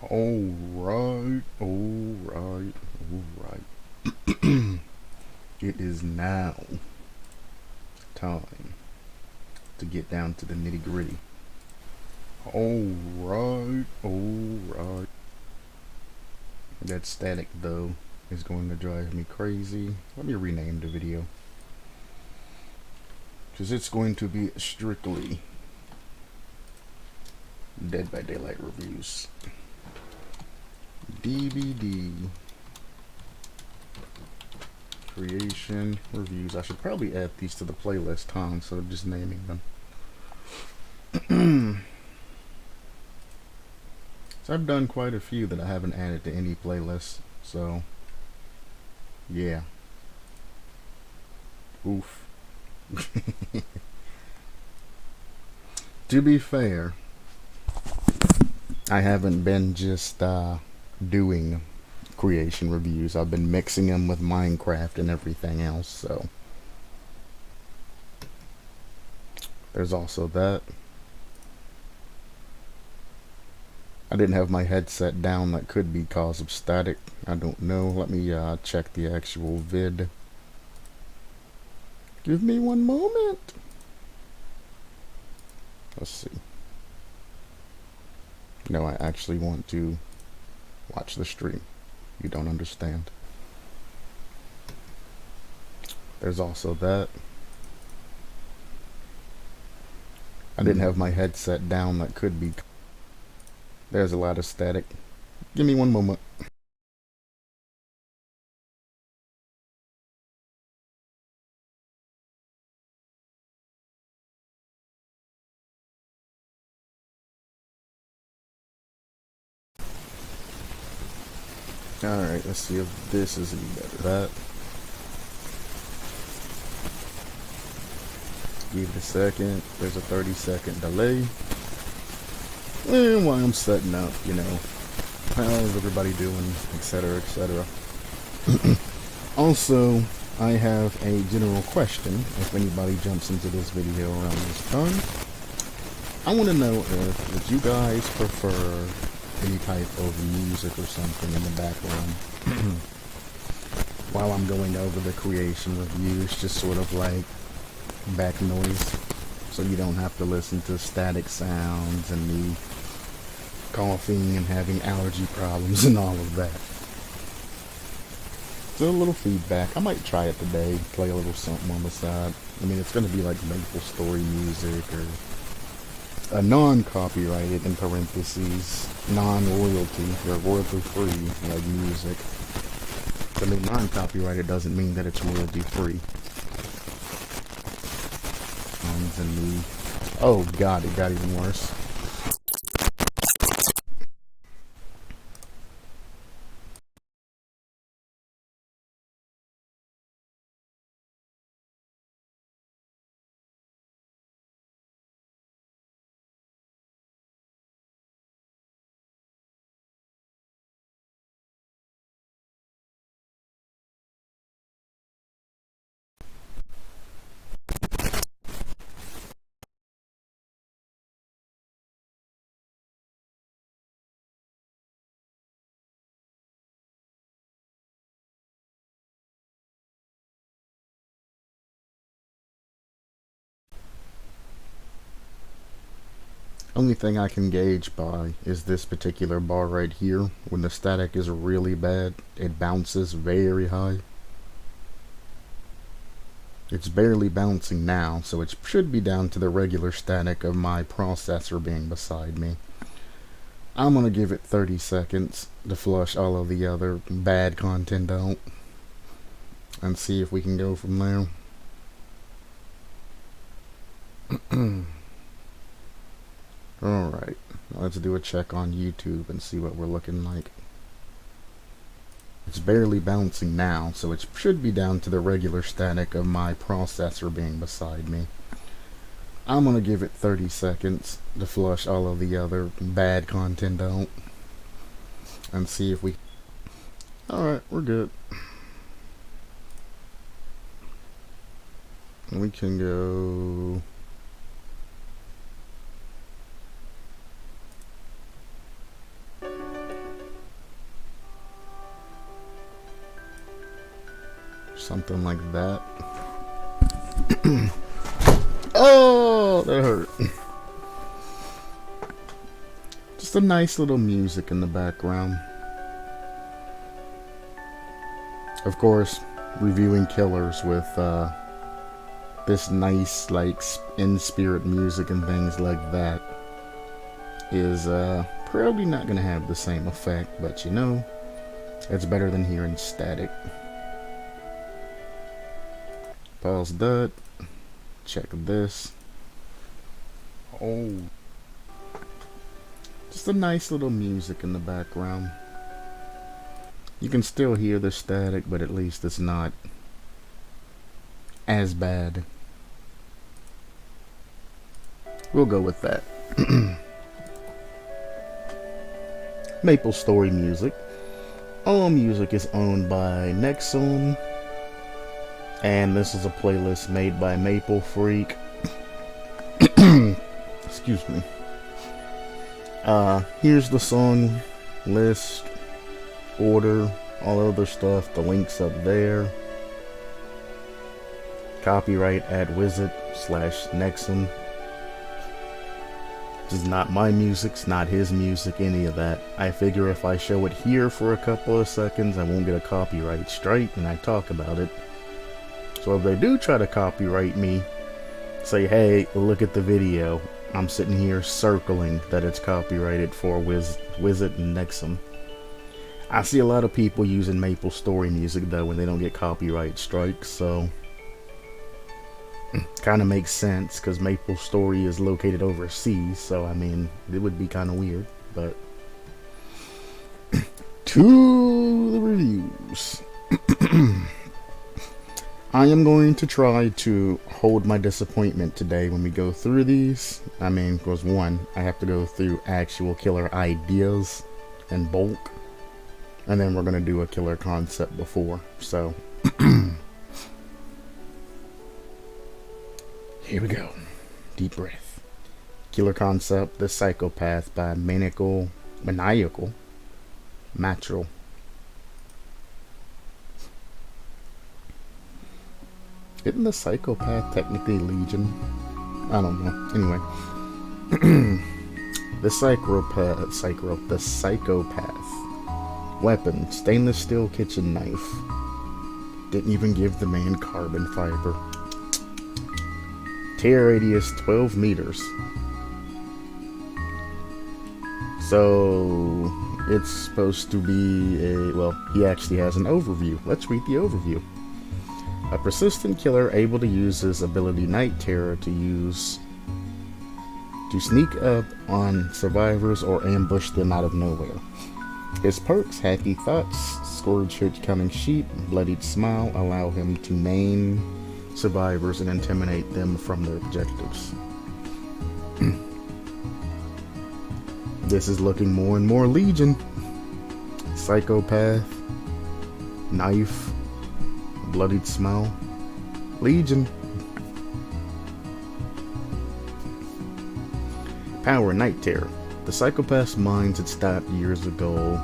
Alright, alright, alright. It is now time to get down to the nitty gritty. Alright, alright. That static though is going to drive me crazy. Let me rename the video, because it's going to be strictly Dead by Daylight reviews. DVD creation reviews. I should probably add these to the playlist, huh, instead of just naming them. So I've done quite a few that I haven't added to any playlist, so yeah. Oof. To be fair, I haven't been just doing creation reviews. I've been mixing them with Minecraft and everything else, so there's also that. I didn't have my headset down. That could be cause of static. I don't know. Let me check the actual vid. Give me one moment. Let's see. No, I actually want to watch the stream. You don't understand. There's also that. I didn't have my headset down. That could be. There's a lot of static. Give me one moment. Alright, let's see if this is any better. That. Give it a second. There's a 30-second delay. And while I'm setting up, you know, how's everybody doing, etc., etc. Also, I have a general question. If anybody jumps into this video around this time, I want to know if you guys prefer any type of music or something in the background while I'm going over the creation reviews, just sort of like back noise, so you don't have to listen to static sounds and me coughing and having allergy problems and all of that. So a little feedback. I might try it today, play a little something on the side. I mean, it's going to be like Maple Story music or a non-copyrighted, in parentheses, non-royalty or royalty-free like music. I mean, non-copyrighted doesn't mean that it's royalty-free. And me. Oh god, it got even worse. Only thing I can gauge by is this particular bar right here. When the static is really bad, it bounces very high. It's barely bouncing now, so it should be down to the regular static of my processor being beside me. I'm gonna give it 30 seconds to flush all of the other bad content out and see if we can go from there. Alright, let's do a check on YouTube and see what we're looking like. It's barely bouncing now, so it should be down to the regular static of my processor being beside me. I'm gonna give it 30 seconds to flush all of the other bad content out and see if we... Alright, we're good. We can go... something like that. Oh, that hurt. Just a nice little music in the background. Of course, reviewing killers with this nice, like, in-spirit music and things like that is probably not going to have the same effect, but you know, it's better than hearing static. Pause that. Check this. Oh. Just a nice little music in the background. You can still hear the static, but at least it's not as bad. We'll go with that. Maple Story Music. All music is owned by Nexum, and this is a playlist made by Maple Freak. Excuse me. Here's the song list, order, all other stuff. The link's up there. Copyright at Wizard/Nexum. This is not my music, it's not his music, any of that. I figure if I show it here for a couple of seconds, I won't get a copyright strike, and I talk about it. So if they do try to copyright me, say, hey, look at the video. I'm sitting here circling that it's copyrighted for Wizard and Nexum. I see a lot of people using Maple Story music, though, when they don't get copyright strikes, so kind of makes sense, because Maple Story is located overseas, so I mean, it would be kind of weird, but to the reviews. I am going to try to hold my disappointment today when we go through these. I mean, because one, I have to go through actual killer ideas in bulk, and then we're going to do a killer concept before, so here we go. Deep breath. Killer concept, The Psychopath by Maniacal Matral. Isn't the Psychopath technically Legion? I don't know. Anyway. The Psychopath. Weapon, stainless steel kitchen knife. Didn't even give the man carbon fiber. Tear radius 12 meters. So it's supposed to be a, well, he actually has an overview. Let's read the overview. A persistent killer able to use his ability Night Terror to sneak up on survivors or ambush them out of nowhere. His perks, Hacky Thoughts, Scourge Hit Coming Sheep, Bloodied Smile, allow him to maim survivors and intimidate them from their objectives. This is looking more and more Legion. Psychopath, knife, Bloodied Smile, Legion. Power, Night Terror. The Psychopath's mind had stopped years ago.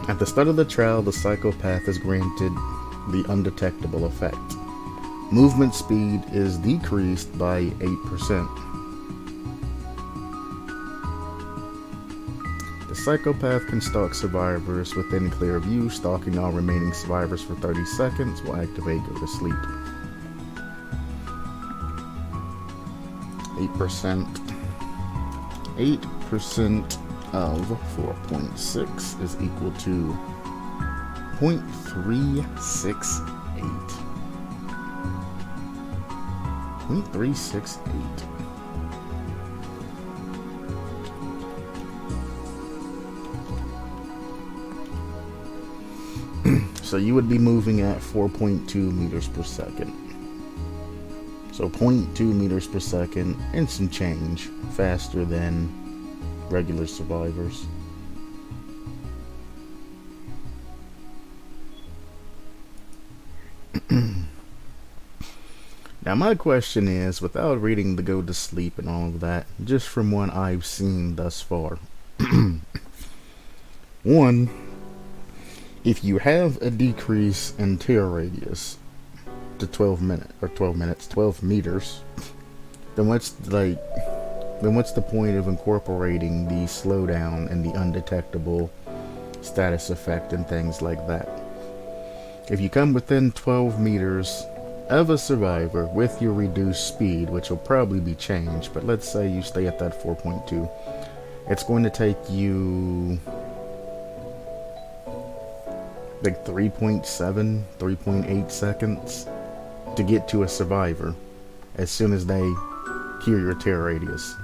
At the start of the trial, the Psychopath is granted the undetectable effect. Movement speed is decreased by 8%. The Psychopath can stalk survivors within clear view. Stalking all remaining survivors for 30 seconds will activate Go to Sleep. 8%. 8% of 4.6 is equal to 0.368. 0.368. So you would be moving at 4.2 meters per second. So 0.2 meters per second and some change faster than regular survivors. Now my question is, without reading the Go to Sleep and all of that, just from what I've seen thus far. One, If you have a decrease in tear radius to 12 minutes, 12 meters, then what's the point of incorporating the slowdown and the undetectable status effect and things like that? If you come within 12 meters of a survivor with your reduced speed, which will probably be changed, but let's say you stay at that 4.2, it's going to take you like 3.7, 3.8 seconds to get to a survivor as soon as they hear your tear radius.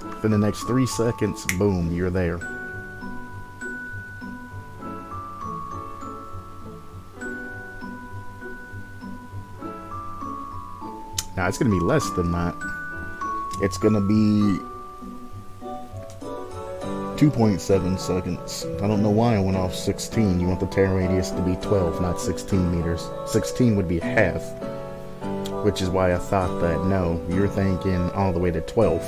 Within the next 3 seconds, boom, you're there. Now it's going to be less than that. It's going to be 2.7 seconds. I don't know why I went off 16. You want the tear radius to be 12, not 16 meters. 16 would be half, which is why I thought that. No, you're thinking all the way to 12.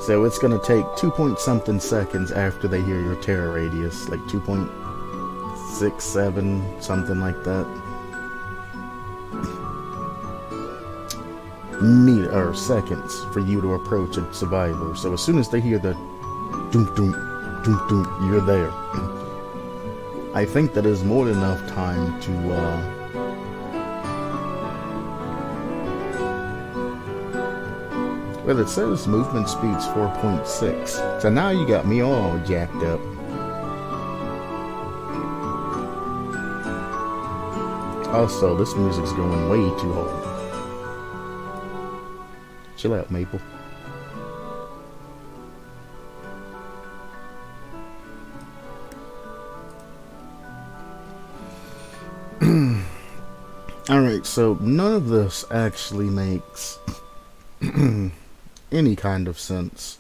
So it's going to take 2 seconds after they hear your tear radius, like 2.67, something like that. Seconds for you to approach a survivor. So as soon as they hear the doom doom doom doom, you're there. I think that is more than enough time to well, it says movement speed's 4.6. So now you got me all jacked up. Also, this music's going way too hard. Chill out, Maple. Alright, so none of this actually makes any kind of sense.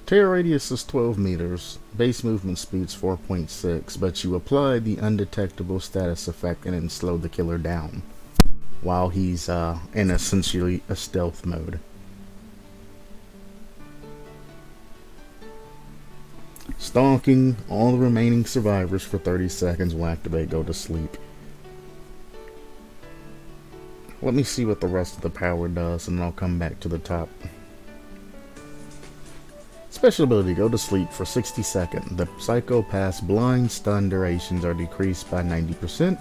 Tear radius is 12 meters, base movement speed's 4.6, but you apply the undetectable status effect and then slow the killer down while he's in essentially a stealth mode. Stalking all the remaining survivors for 30 seconds will activate go to sleep. Let me see what the rest of the power does and then I'll come back to the top. Special ability, go to sleep for 60 seconds. The psychopath's blind stun durations are decreased by 90%.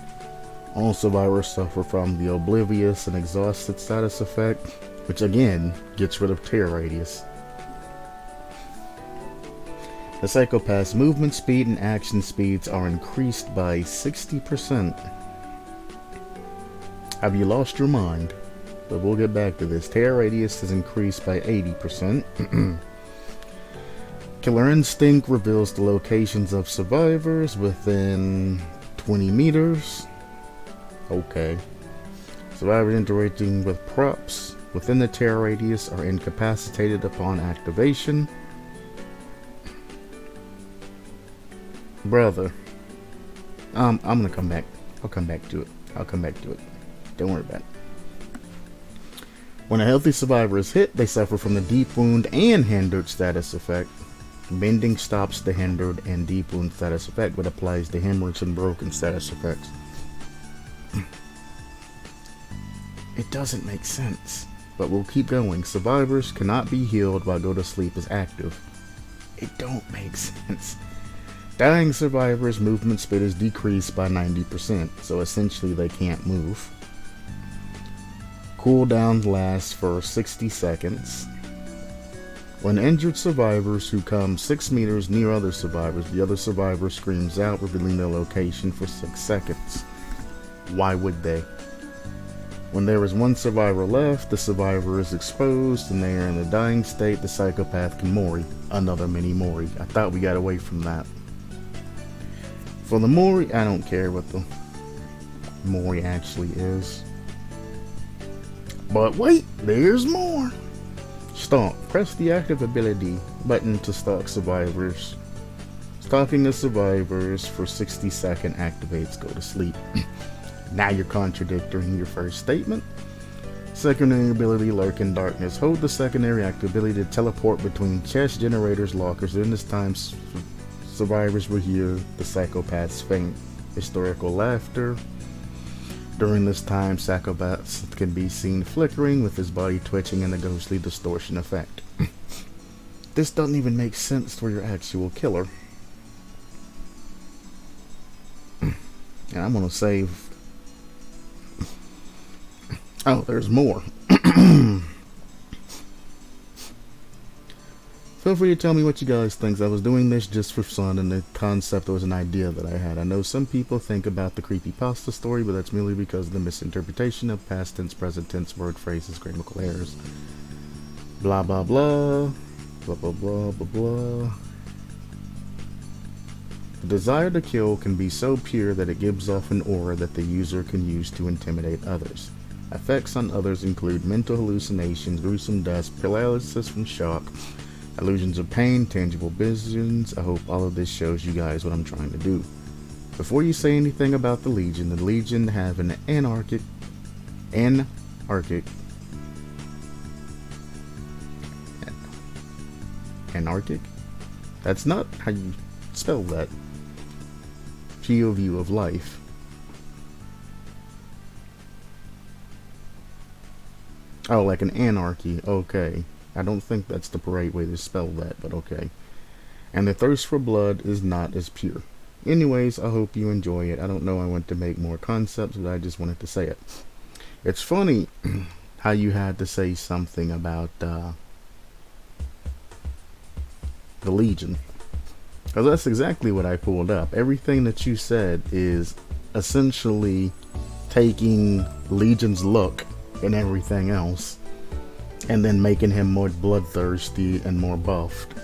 All survivors suffer from the oblivious and exhausted status effect, which again gets rid of tear radius. The psychopath's movement speed and action speeds are increased by 60%. Have you lost your mind? But we'll get back to this. Tear radius is increased by 80%. Killer Instinct reveals the locations of survivors within 20 meters. Okay. Survivors interacting with props within the tear radius are incapacitated upon activation. Brother. I'm gonna come back. I'll come back to it. Don't worry about it. When a healthy survivor is hit, they suffer from the deep wound and hindered status effect. Bending stops the hindered and deep wound status effect, but applies the hemorrhage and broken status effects. It doesn't make sense, but we'll keep going. Survivors cannot be healed while go to sleep is active. It don't make sense. Dying survivors' movement speed is decreased by 90%, so essentially they can't move. Cooldown lasts for 60 seconds. When injured survivors who come 6 meters near other survivors, the other survivor screams out, revealing their location for 6 seconds. Why would they? When there is one survivor left, the survivor is exposed and they are in a dying state. The psychopath can Mori. Another mini Mori. I thought we got away from that. For the Mori, I don't care what the Mori actually is. But wait, there's more. Stalk. Press the active ability button to stalk survivors. Stalking the survivors for 60 seconds activates go to sleep. Now you're contradicting your first statement. Secondary ability, Lurk in Darkness. Hold the secondary active ability to teleport between chest generators lockers. During this time, survivors will hear the psychopath's faint hysterical laughter. During this time, psychopath can be seen flickering with his body twitching in a ghostly distortion effect. This doesn't even make sense for your actual killer. And I'm gonna save. Oh, there's more. Feel free to tell me what you guys think. I was doing this just for fun, and the concept was an idea that I had. I know some people think about the creepypasta story, but that's merely because of the misinterpretation of past tense, present tense, word phrases, grammatical errors. Blah, blah, blah. Blah, blah, blah, blah, blah. The desire to kill can be so pure that it gives off an aura that the user can use to intimidate others. Effects on others include mental hallucinations, gruesome deaths, paralysis from shock, illusions of pain, tangible visions. I hope all of this shows you guys what I'm trying to do. Before you say anything about the Legion have an anarchic. That's not how you spell that. POV of life. Oh, like an anarchy. Okay. I don't think that's the right way to spell that, but okay. And the thirst for blood is not as pure. Anyways, I hope you enjoy it. I don't know I want to make more concepts, but I just wanted to say it. It's funny how you had to say something about the Legion. Because that's exactly what I pulled up. Everything that you said is essentially taking Legion's look and everything else, and then making him more bloodthirsty and more buffed.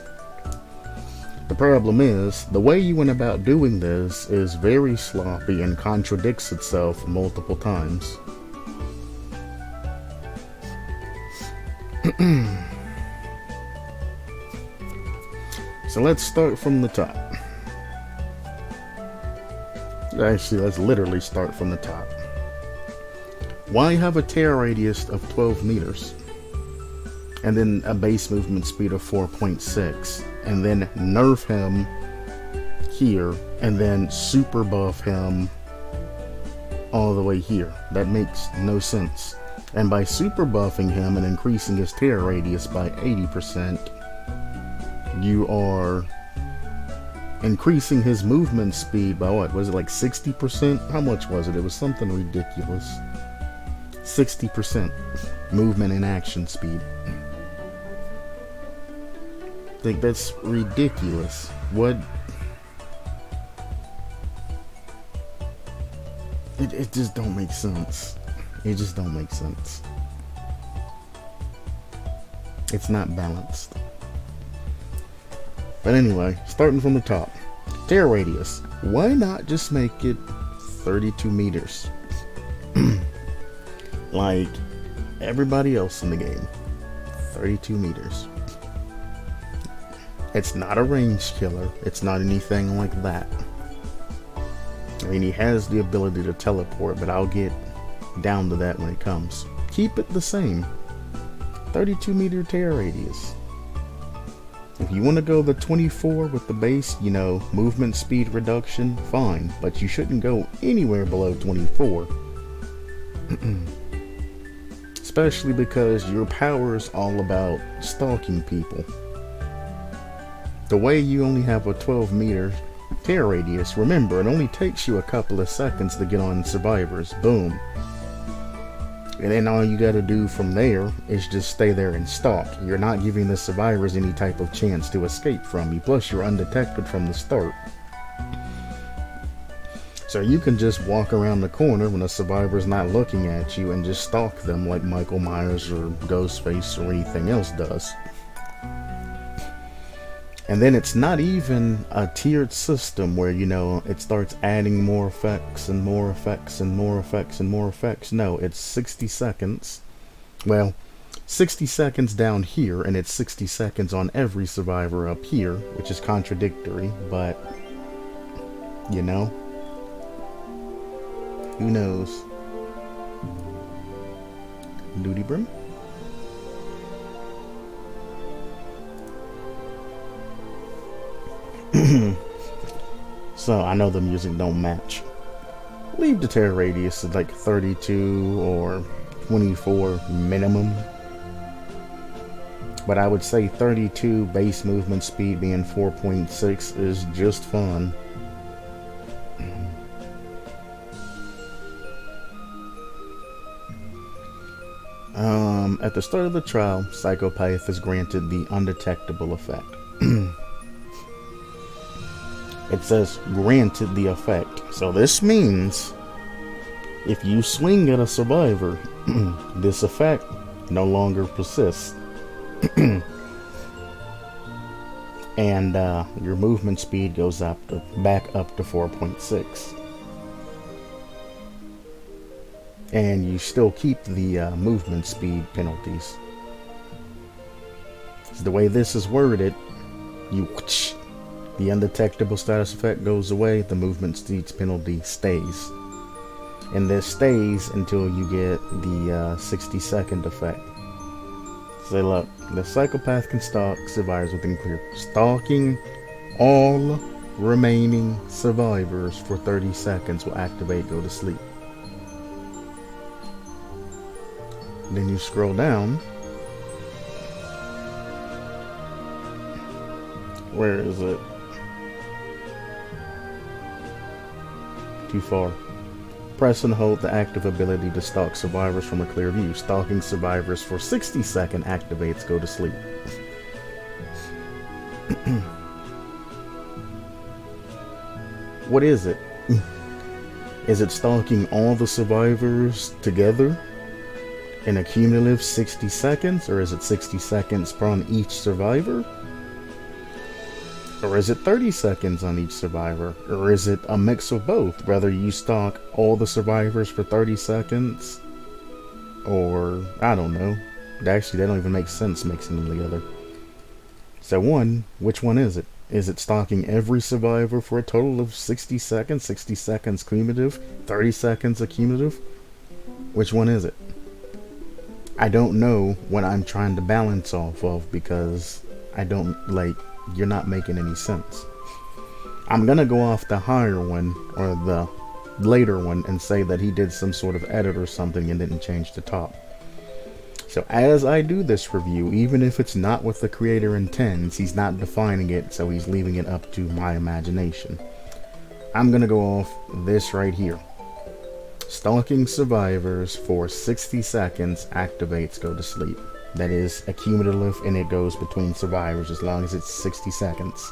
The problem is, the way you went about doing this is very sloppy and contradicts itself multiple times. So let's start from the top. Actually, let's literally start from the top. Why have a tear radius of 12 meters? And then a base movement speed of 4.6, and then nerf him here, and then super buff him all the way here? That makes no sense. And by super buffing him and increasing his tear radius by 80%, you are increasing his movement speed by what? Was it like 60%? How much was it? It was something ridiculous. 60% movement and action speed. I think that's ridiculous. What? It just don't make sense. It just don't make sense. It's not balanced. But anyway, starting from the top. Tear radius. Why not just make it 32 meters? Like everybody else in the game. 32 meters. It's not a range killer. It's not anything like that. I mean, he has the ability to teleport, but I'll get down to that when it comes. Keep it the same. 32 meter tear radius. If you want to go the 24 with the base, you know, movement speed reduction, fine. But you shouldn't go anywhere below 24. Especially because your power is all about stalking people. The way you only have a 12 meter tear radius, remember, it only takes you a couple of seconds to get on survivors. Boom. And then all you gotta do from there is just stay there and stalk. You're not giving the survivors any type of chance to escape from you. Plus, you're undetected from the start. So you can just walk around the corner when a survivor's not looking at you and just stalk them like Michael Myers or Ghostface or anything else does. And then it's not even a tiered system where, you know, it starts adding more effects and more effects and more effects and more effects. No, it's 60 seconds. Well, 60 seconds down here, and it's 60 seconds on every survivor up here, which is contradictory, but, you know, who knows? Duty Brim. So I know the music don't match. Leave the tear radius at like 32 or 24 minimum. But I would say 32 base movement speed being 4.6 is just fun. At the start of the trial, Psychopath is granted the undetectable effect. It says granted the effect. So this means if you swing at a survivor, this effect no longer persists. And your movement speed goes back up to 4.6. And you still keep the movement speed penalties. So the way this is worded, the undetectable status effect goes away, the movement speed penalty stays. And this stays until you get the 60-second effect. Say, look, the Psychopath can stalk survivors within clear. Stalking all remaining survivors for 30 seconds will activate go to sleep. Then you scroll down. Where is it? Too far. Press and hold the active ability to stalk survivors from a clear view. Stalking survivors for 60 seconds activates go to sleep. What is it? Is it stalking all the survivors together in a cumulative 60 seconds? Or is it 60 seconds on each survivor? Or is it 30 seconds on each survivor? Or is it a mix of both? Whether you stalk all the survivors for 30 seconds, or, I don't know. Actually, that don't even make sense mixing them together. So which one is it? Is it stalking every survivor for a total of 60 seconds? 60 seconds cumulative? 30 seconds accumulative? Which one is it? I don't know what I'm trying to balance off of, because I don't, you're not making any sense. I'm gonna go off the higher one, or the later one, and say that he did some sort of edit or something and didn't change the top. So as I do this review, even if it's not what the creator intends, he's not defining it, so he's leaving it up to my imagination. I'm gonna go off this right here. Stalking survivors for 60 seconds activates go to sleep. That is a cumulative, and it goes between survivors as long as it's 60 seconds.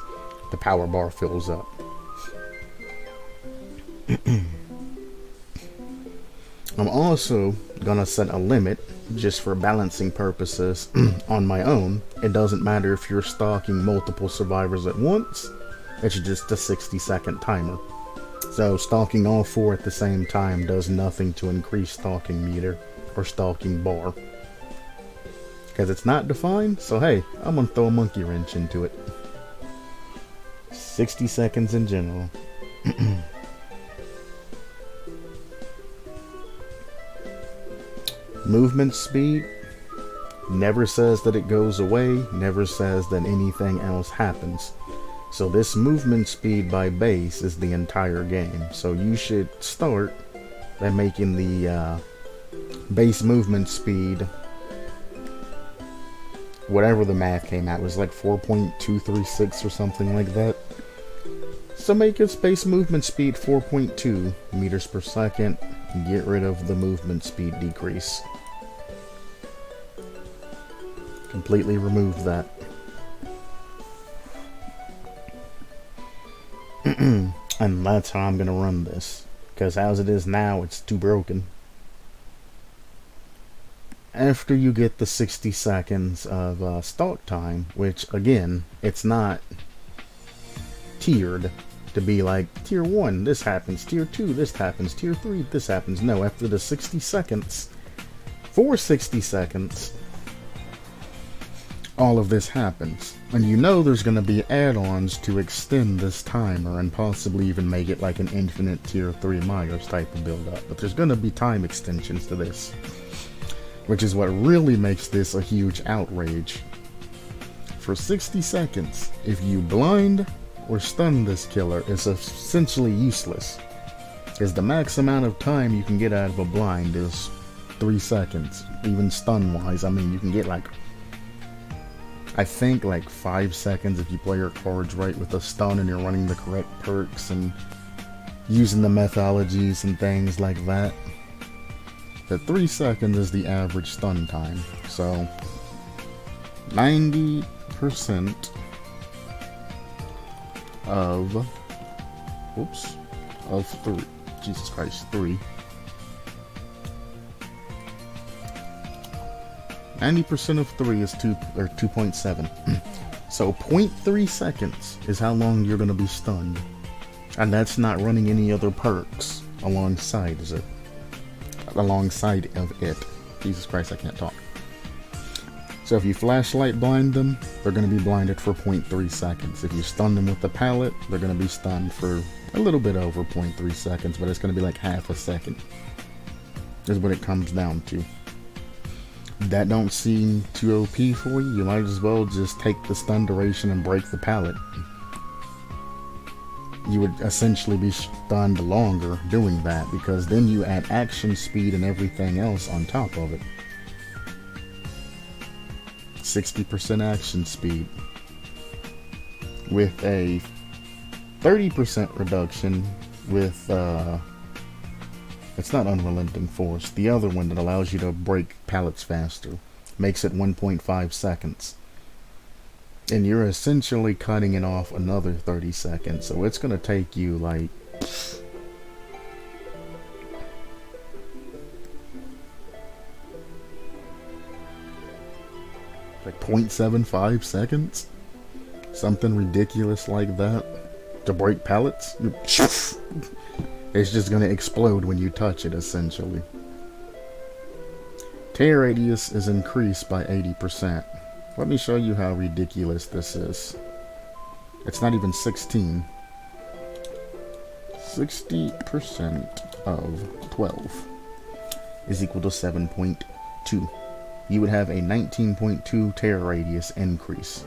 The power bar fills up. I'm also gonna set a limit, just for balancing purposes, on my own. It doesn't matter if you're stalking multiple survivors at once, it's just a 60-second timer. So stalking all 4 at the same time does nothing to increase stalking meter or stalking bar. Because it's not defined, so hey, I'm gonna throw a monkey wrench into it. 60 seconds in general. Movement speed never says that it goes away, never says that anything else happens. So this movement speed by base is the entire game. So you should start by making the base movement speed, whatever the math came out, was like 4.236 or something like that. So make its base movement speed 4.2 meters per second and get rid of the movement speed decrease. Completely remove that. And that's how I'm gonna run this, because as it is now, it's too broken. After you get the 60 seconds of stalk time, which again, it's not tiered to be like tier 1 this happens, tier 2 this happens, tier 3 this happens. No, after the 60 seconds, for 60 seconds, all of this happens. And you know there's going to be add-ons to extend this timer and possibly even make it like an infinite tier 3 Myers type of build up. But there's going to be time extensions to this. which is what really makes this a huge outrage. For 60 seconds, if you blind or stun this killer, it's essentially useless, because the max amount of time you can get out of a blind is 3 seconds. Even stun wise, I mean, you can get like, I think like 5 seconds if you play your cards right with a stun and you're running the correct perks and using the methodologies and things like that. But 3 seconds is the average stun time. So 90% of 3. Jesus Christ, 3. 90% of 3 is 2.7. So 0.3 seconds is how long you're going to be stunned. And that's not running any other perks alongside of it. Jesus Christ, I can't talk. So if you flashlight blind them, they're going to be blinded for 0.3 seconds. If you stun them with the pallet, they're going to be stunned for a little bit over 0.3 seconds, but it's going to be like half a second. Is what it comes down to. That don't seem too OP for you. You might as well just take the stun duration and break the pallet. You would essentially be stunned longer doing that, because then you add action speed and everything else on top of it. 60% action speed with a 30% reduction with it's not Unrelenting Force. The other one that allows you to break pallets faster makes it 1.5 seconds. And you're essentially cutting it off another 30 seconds. So it's going to take you like... like 0.75 seconds? Something ridiculous like that. To break pallets? It's just going to explode when you touch it, essentially. Tear radius is increased by 80%. Let me show you how ridiculous this is. It's not even 16. 60% of 12 is equal to 7.2. You would have a 19.2 tear radius increase.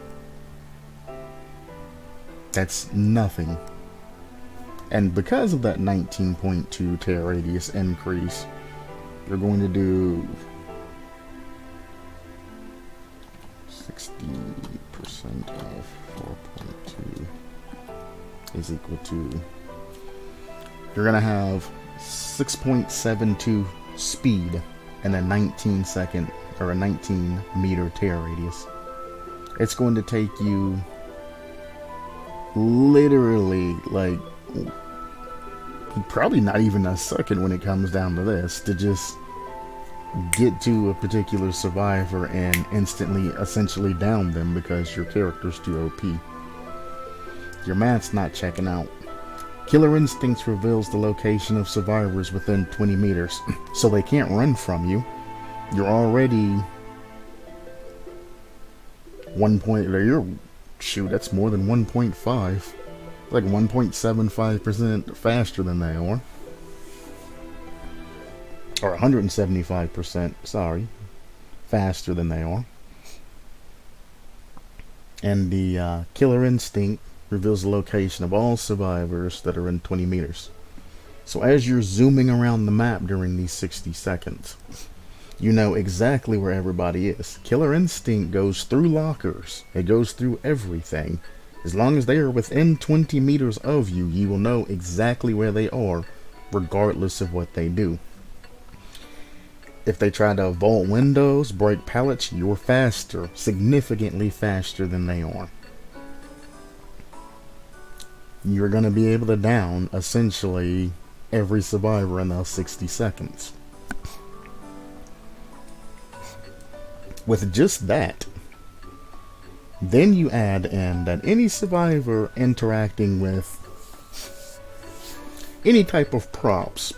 That's nothing. And because of that 19.2 tear radius increase, you're going to do 60% of 4.2 is equal to, you're going to have 6.72 speed and a 19 second or a 19 meter tear radius. It's going to take you literally like probably not even a second when it comes down to this to just get to a particular survivor and instantly essentially down them because your character's too OP. Your math's not checking out. Killer Instincts reveals the location of survivors within 20 meters, so they can't run from you. You're already shoot, that's more than 1.5. Like 1.75% faster than they are. Or 175%, sorry, faster than they are. And the Killer Instinct reveals the location of all survivors that are in 20 meters. So as you're zooming around the map during these 60 seconds, you know exactly where everybody is. Killer Instinct goes through lockers. It goes through everything. As long as they are within 20 meters of you, you will know exactly where they are, regardless of what they do. If they try to vault windows, break pallets, you're faster, significantly faster than they are. You're going to be able to down, essentially, every survivor in those 60 seconds. With just that, then you add in that any survivor interacting with any type of props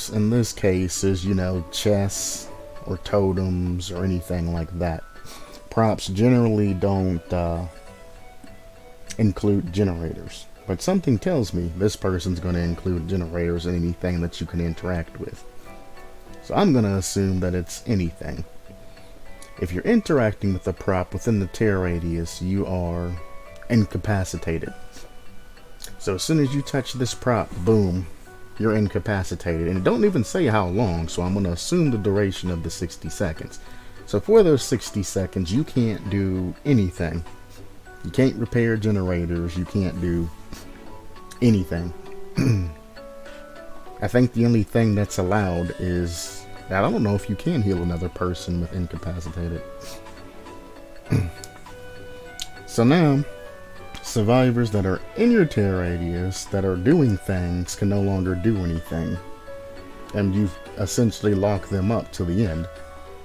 in this case is, you know, chests or totems or anything like that. Props generally don't include generators, but something tells me this person's going to include generators and anything that you can interact with. So I'm going to assume that it's anything. If you're interacting with the prop within the tear radius, you are incapacitated. So as soon as you touch this prop, boom, you're incapacitated. And it don't even say how long, so I'm going to assume the duration of the 60 seconds. So for those 60 seconds, you can't do anything. You can't repair generators, you can't do anything. I think the only thing that's allowed is, I don't know if you can heal another person with incapacitated. So now, survivors that are in your tear radius that are doing things can no longer do anything. And you've essentially locked them up to the end.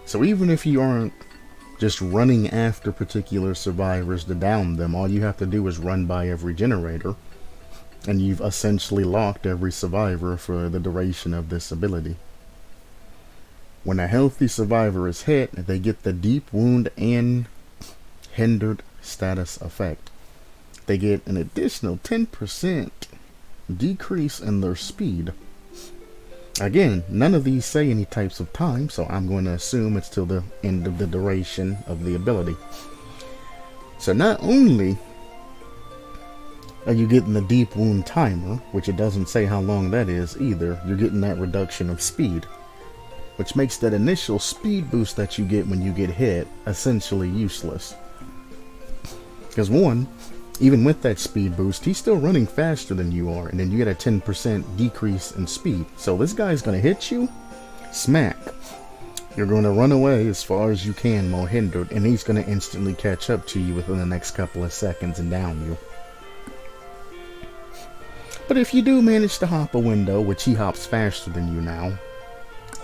So even if you aren't just running after particular survivors to down them, all you have to do is run by every generator. And you've essentially locked every survivor for the duration of this ability. When a healthy survivor is hit, they get the deep wound and hindered status effect. They get an additional 10% decrease in their speed. Again, none of these say any types of time, so I'm going to assume it's till the end of the duration of the ability. So not only are you getting the deep wound timer, which it doesn't say how long that is either, you're getting that reduction of speed, which makes that initial speed boost that you get when you get hit essentially useless. Because one, even with that speed boost, he's still running faster than you are, and then you get a 10% decrease in speed. So this guy's going to hit you, smack. You're going to run away as far as you can while hindered, and he's going to instantly catch up to you within the next couple of seconds and down you. But if you do manage to hop a window, which he hops faster than you now,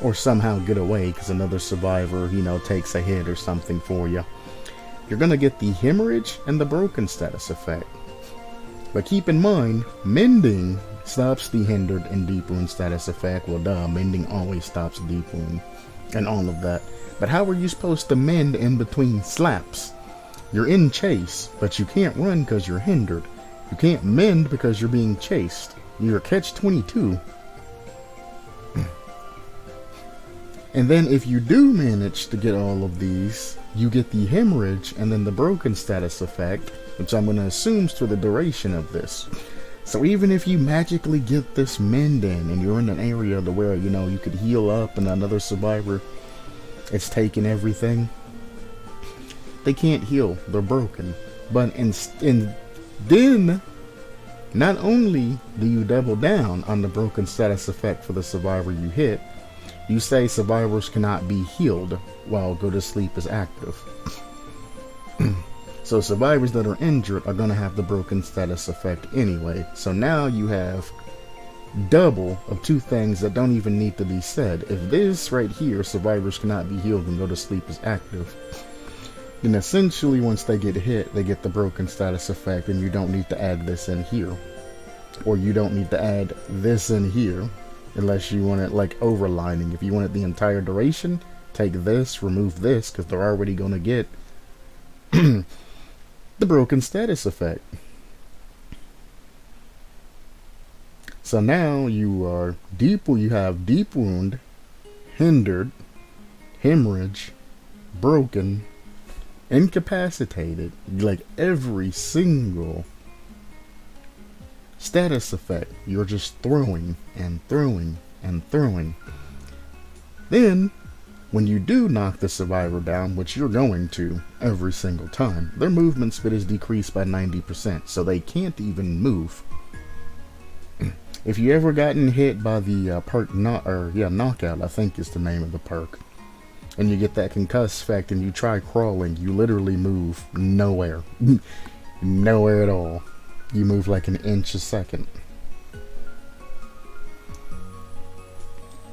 or somehow get away because another survivor, takes a hit or something for you, you're going to get the hemorrhage and the broken status effect. But keep in mind, mending stops the hindered and deep wound status effect. Well, duh, mending always stops deep wound and all of that. But how are you supposed to mend in between slaps? You're in chase, but you can't run because you're hindered. You can't mend because you're being chased. You're catch-22. And then if you do manage to get all of these, you get the hemorrhage and then the broken status effect, which I'm going to assume is for the duration of this. So even if you magically get this mend in and you're in an area to where, you could heal up and another survivor, it's taking everything, they can't heal, they're broken. But then, not only do you double down on the broken status effect for the survivor you hit, you say survivors cannot be healed while go to sleep is active. So survivors that are injured are going to have the broken status effect anyway. So now you have double of two things that don't even need to be said. If this right here, survivors cannot be healed and go to sleep is active, then essentially once they get hit, they get the broken status effect, and you don't need to add this in here. Or you don't need to add this in here. Unless you want it like overlining. If you want it the entire duration, take this, remove this, because they're already going to get the broken status effect. So now you have deep wound, hindered, hemorrhage, broken, incapacitated, like every single status effect. You're just throwing and throwing and throwing. Then when you do knock the survivor down, which you're going to every single time, their movement speed is decreased by 90%, so they can't even move. If you ever gotten hit by the perk knockout, I think is the name of the perk, and you get that concuss effect and you try crawling, you literally move nowhere. Nowhere at all. You move like an inch a second.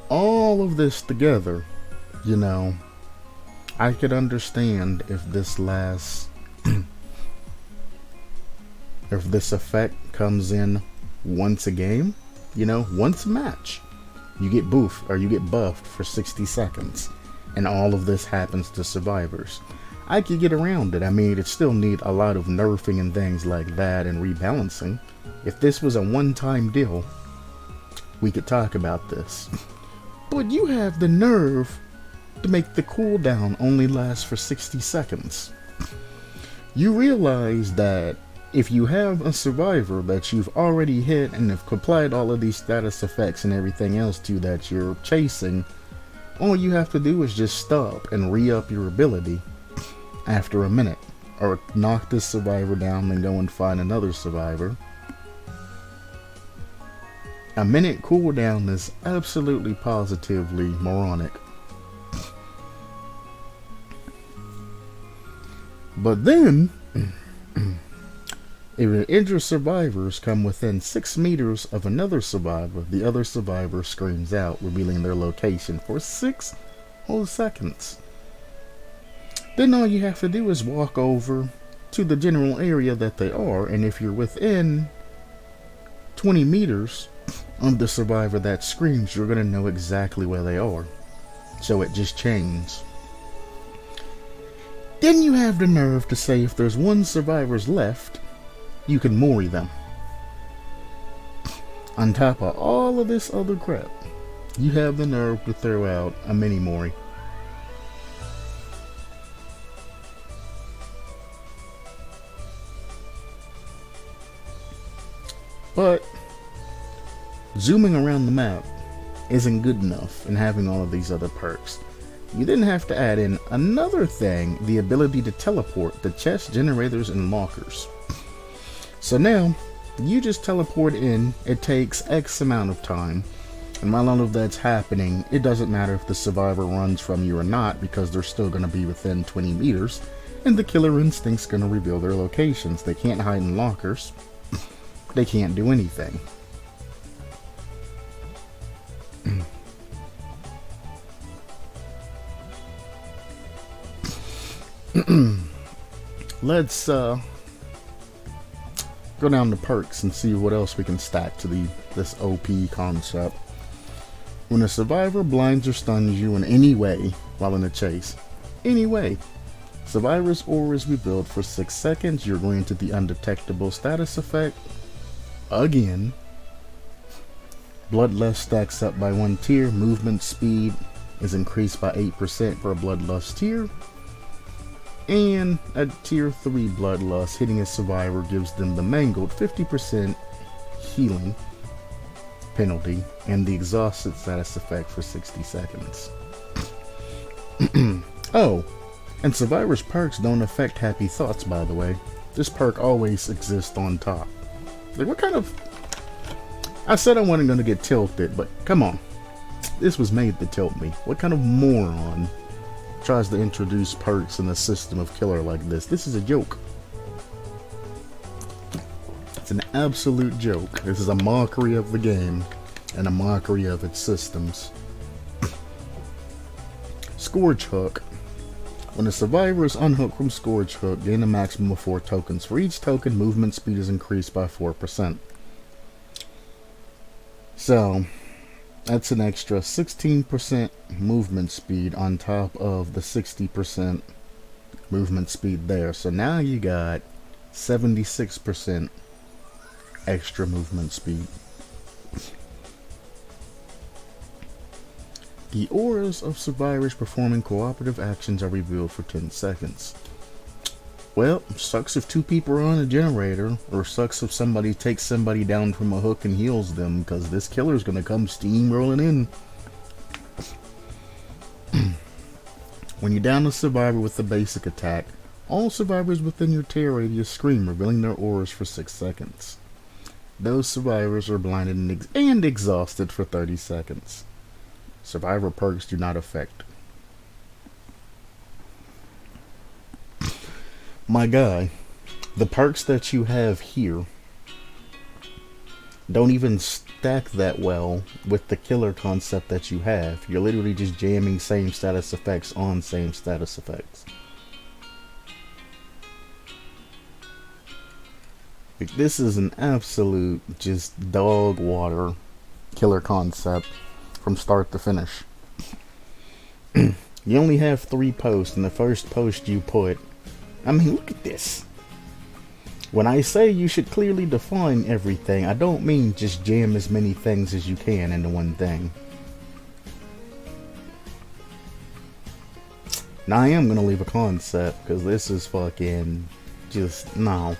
All of this together, I could understand if this lasts, if this effect comes in once a game, once a match. You get buffed for 60 seconds, and all of this happens to survivors. I could get around it. I mean, it still need a lot of nerfing and things like that and rebalancing. If this was a one-time deal, we could talk about this. But you have the nerve to make the cooldown only last for 60 seconds. You realize that if you have a survivor that you've already hit and have applied all of these status effects and everything else to that you're chasing, all you have to do is just stop and re-up your ability after a minute, or knock this survivor down and go and find another survivor. A minute cooldown is absolutely positively moronic. But then, if your injured survivors come within 6 meters of another survivor, the other survivor screams out, revealing their location for 6 whole seconds. Then all you have to do is walk over to the general area that they are, and if you're within 20 meters of the survivor that screams, you're going to know exactly where they are. So it just changes. Then you have the nerve to say if there's one survivor's left, you can mori them. On top of all of this other crap, you have the nerve to throw out a mini mori. But zooming around the map isn't good enough in having all of these other perks. You then have to add in another thing, the ability to teleport the chest generators and lockers. So now, you just teleport in, it takes X amount of time, and while all of that's happening, it doesn't matter if the survivor runs from you or not, because they're still going to be within 20 meters, and the killer instinct's going to reveal their locations. They can't hide in lockers. They can't do anything. Let's go down to perks and see what else we can stack to this OP concept. When a survivor blinds or stuns you in any way while in a chase, any way, survivor's aura is revealed for 6 seconds. You're granted the undetectable status effect. Again, Bloodlust stacks up by 1 tier. Movement speed is increased by 8% for a Bloodlust tier. And at tier 3 Bloodlust, hitting a survivor gives them the mangled 50% healing penalty and the exhausted status effect for 60 seconds. Oh, and survivor's perks don't affect happy thoughts, by the way. This perk always exists on top. Like, what kind of... I said I wasn't going to get tilted, but come on. This was made to tilt me. What kind of moron tries to introduce perks in a system of killer like this? This is a joke. It's an absolute joke. This is a mockery of the game and a mockery of its systems. Scourge Hook. When a survivor is unhooked from Scourge Hook, gain a maximum of 4 tokens. For each token, movement speed is increased by 4%. So, that's an extra 16% movement speed on top of the 60% movement speed there. So now you got 76% extra movement speed. The auras of survivors performing cooperative actions are revealed for 10 seconds. Well, sucks if 2 people are on a generator, or sucks if somebody takes somebody down from a hook and heals them, because this killer's gonna come steamrolling in. When you down a survivor with the basic attack, all survivors within your tear radius scream, revealing their auras for 6 seconds. Those survivors are blinded and exhausted for 30 seconds. Survivor perks do not affect. My guy, the perks that you have here don't even stack that well with the killer concept that you have. You're literally just jamming same status effects on same status effects. Like, this is an absolute just dog water killer concept from start to finish. You only have 3 posts, and the first post you put, I mean, look at this. When I say you should clearly define everything, I don't mean just jam as many things as you can into one thing. Now I am gonna leave a concept because this is fucking just no.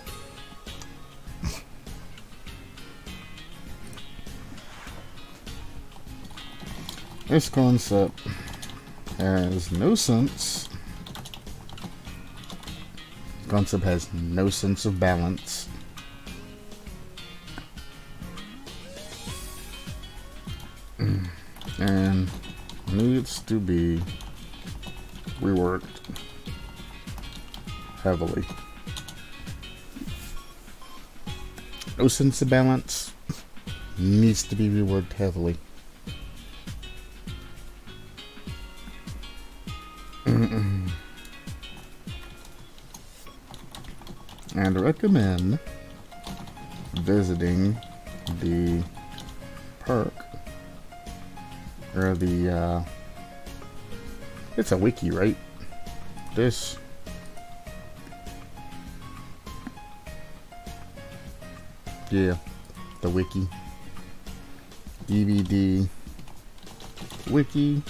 This concept has no sense. Concept has no sense of balance. And needs to be reworked heavily. No sense of balance, needs to be reworked heavily. And recommend visiting the perk or the it's a wiki, right? This yeah, the wiki DVD wiki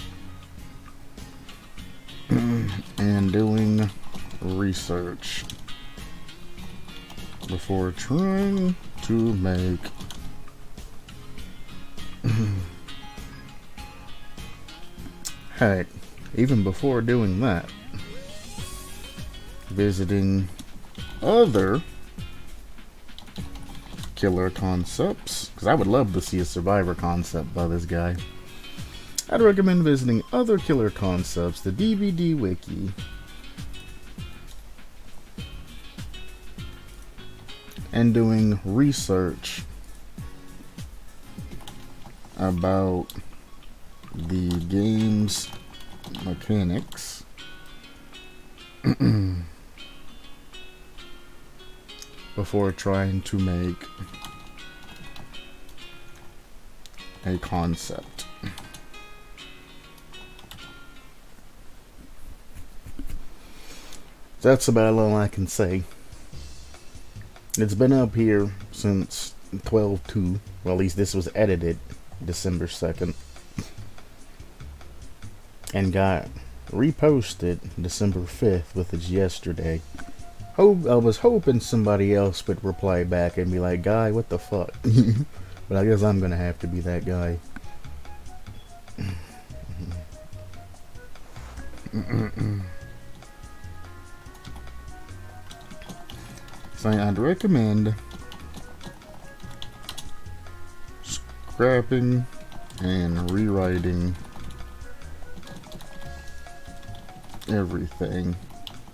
and doing research before trying to make heck, even before doing that, visiting other killer concepts, because I would love to see a survivor concept by this guy. I'd recommend visiting other killer concepts, the DVD wiki, and doing research about the game's mechanics before trying to make a concept. That's about all I can say. It's been up here since 12/2. Well, at least this was edited December 2nd. And got reposted December 5th, which is yesterday. I was hoping somebody else would reply back and be like, "Guy, what the fuck?" But I guess I'm gonna have to be that guy. So I'd recommend scrapping and rewriting everything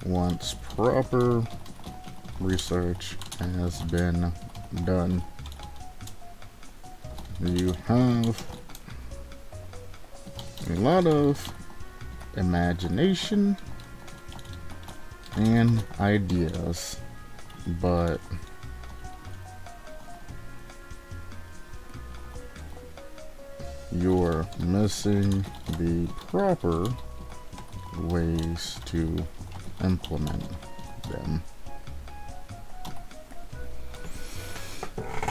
once proper research has been done. You have a lot of imagination and ideas, but you're missing the proper ways to implement them.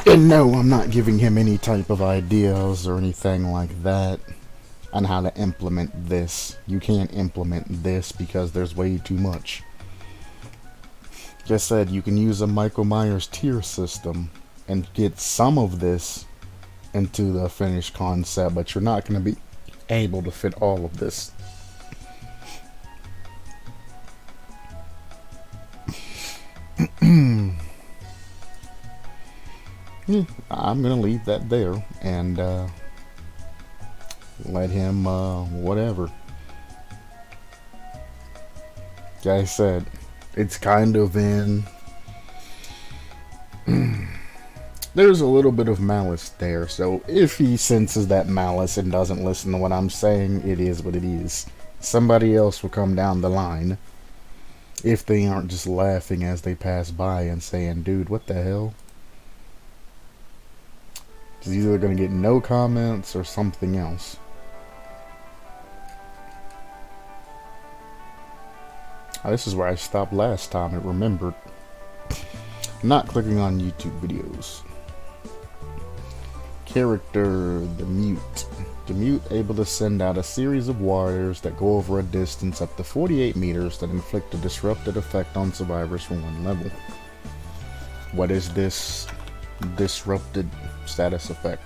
And no, I'm not giving him any type of ideas or anything like that on how to implement this. You can't implement this because there's way too much. Just said you can use a Michael Myers tier system and get some of this into the finished concept, but you're not going to be able to fit all of this. I'm gonna leave that there and let him whatever. Like I said, it's kind of in there's a little bit of malice there, so if he senses that malice and doesn't listen to what I'm saying, it is what it is. Somebody else will come down the line if they aren't just laughing as they pass by and saying, "Dude, what the hell?" He's either going to get no comments or something else. This is where I stopped last time. It remembered. Not clicking on YouTube videos. Character, the mute. The mute able to send out a series of wires that go over a distance up to 48 meters that inflict a disrupted effect on survivors from one level. What is this disrupted status effect?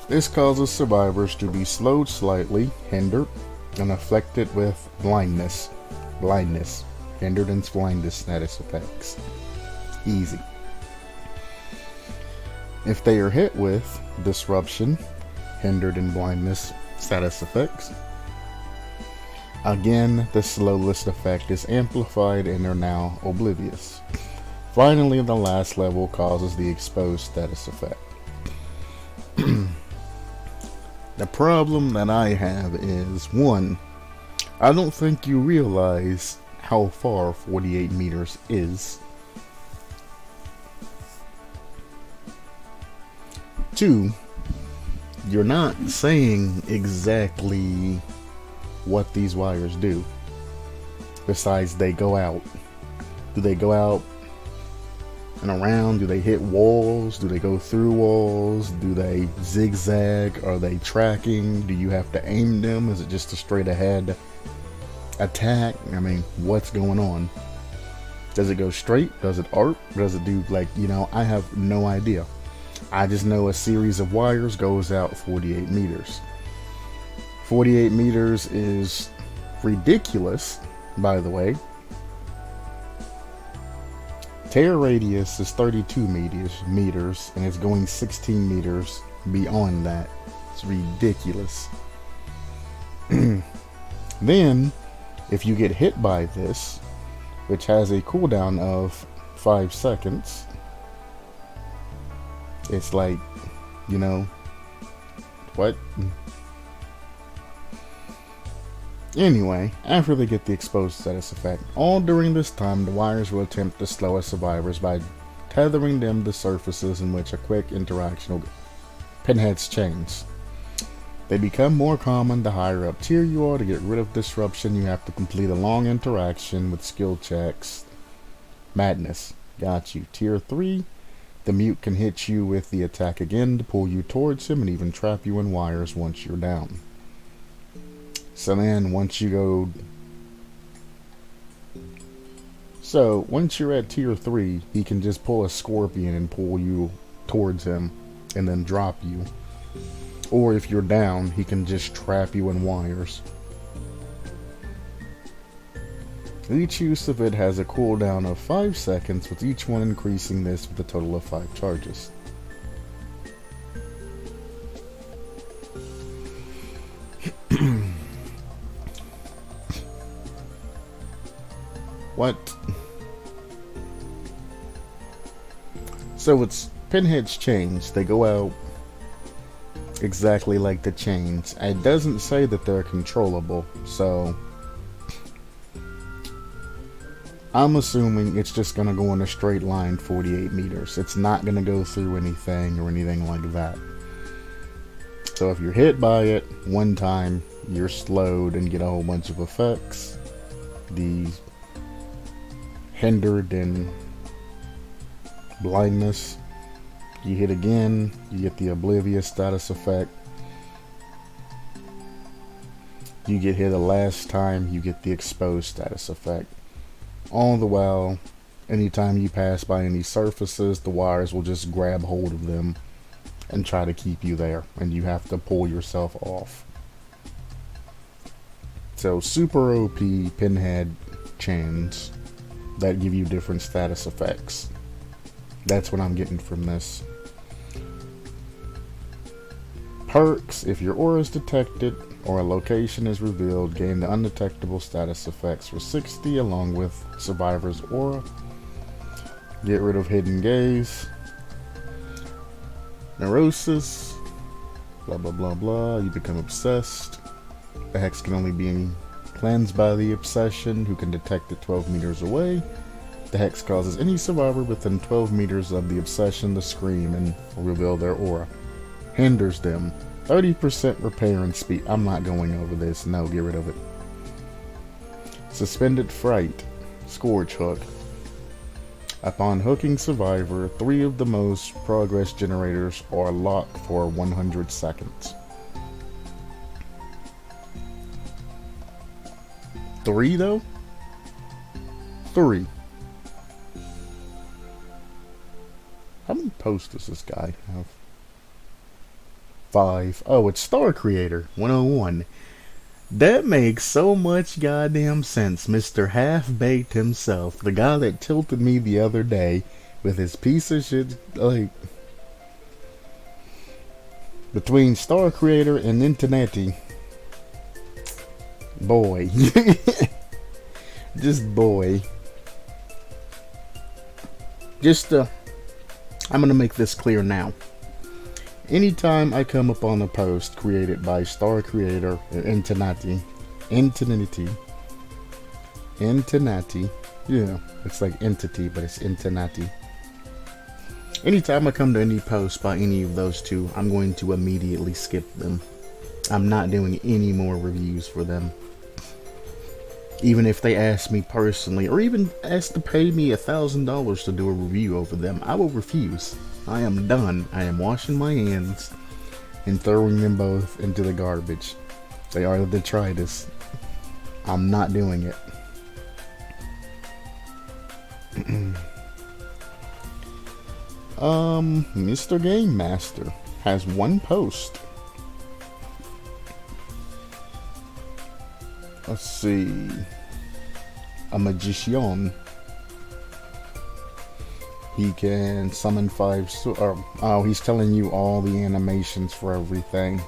This causes survivors to be slowed slightly, hindered, and afflicted with blindness. Hindered and blindness status effects. Easy. If they are hit with disruption, hindered, and blindness status effects, again, the slowest effect is amplified and are now oblivious. Finally, the last level causes the exposed status effect. The problem that I have is, one, I don't think you realize how far 48 meters is. 2, you're not saying exactly what these wires do. Besides, they go out. Do they go out and around? Do they hit walls? Do they go through walls? Do they zigzag? Are they tracking? Do you have to aim them? Is it just a straight ahead attack? I mean, what's going on? Does it go straight? Does it arc? Does it do, like, I have no idea. I just know a series of wires goes out 48 meters. 48 meters is ridiculous, by the way. Tear radius is 32 meters, and it's going 16 meters beyond that. It's ridiculous. Then, if you get hit by this, which has a cooldown of 5 seconds, it's like, what? Anyway, after they get the exposed status effect, all during this time the wires will attempt to slow survivors by tethering them to surfaces in which a quick interaction will pinheads change. They become more common the higher up tier you are. To get rid of disruption, you have to complete a long interaction with skill checks. Madness. Got you. Tier 3, the mute can hit you with the attack again to pull you towards him and even trap you in wires once you're down. So once you're at tier 3, he can just pull a scorpion and pull you towards him and then drop you. Or if you're down, he can just trap you in wires. Each use of it has a cooldown of 5 seconds, with each one increasing this with a total of 5 charges. What? So it's pinheads chains. They go out exactly like the chains. It doesn't say that they're controllable, so I'm assuming it's just gonna go in a straight line 48 meters. It's not gonna go through anything or anything like that. So if you're hit by it one time, you're slowed and get a whole bunch of effects. The hindered and blindness. You hit again, you get the oblivious status effect. You get hit the last time, you get the exposed status effect. All the while, anytime you pass by any surfaces, the wires will just grab hold of them and try to keep you there, and you have to pull yourself off. So super OP pinhead chains that give you different status effects. That's what I'm getting from this. Perks: if your aura is detected or a location is revealed, gain the undetectable status effects for 60 along with survivor's aura. Get rid of hidden gaze. Neurosis. Blah blah blah blah. You become obsessed. The hex can only be cleansed by the obsession, who can detect it 12 meters away. The hex causes any survivor within 12 meters of the obsession to scream and reveal their aura. Hinders them. 30% repair and speed. I'm not going over this. No, get rid of it. Suspended fright. Scourge hook. Upon hooking Survivor, 3 of the most progress generators are locked for 100 seconds. 3 though? 3. How many posts does this guy have? 5. Oh, it's Star Creator 101. That makes so much goddamn sense. Mr. Half-Baked himself. The guy that tilted me the other day with his piece of shit, like... Between Star Creator and Interneti. Boy. Just boy. I'm gonna make this clear now. Anytime I come upon a post created by Star Creator or Interneti, yeah, it's like entity, but it's Interneti. Anytime I come to any post by any of those two, I'm going to immediately skip them. I'm not doing any more reviews for them. Even if they ask me personally, or even ask to pay me $1,000 to do a review over them, I will refuse. I am done. I am washing my hands and throwing them both into the garbage. They are the detritus. I'm not doing it. Mr. Game Master has 1 post. Let's see. A magician. He can summon 5. Oh, he's telling you all the animations for everything.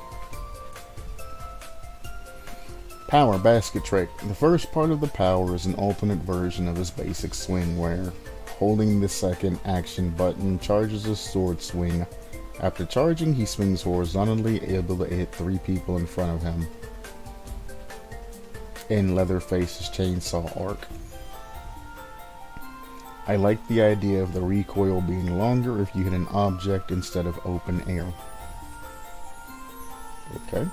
Power basket trick. The first part of the power is an alternate version of his basic swing, where holding the second action button charges his sword swing. After charging, he swings horizontally, able to hit 3 people in front of him. In Leatherface's chainsaw arc. I like the idea of the recoil being longer if you hit an object instead of open air. Okay.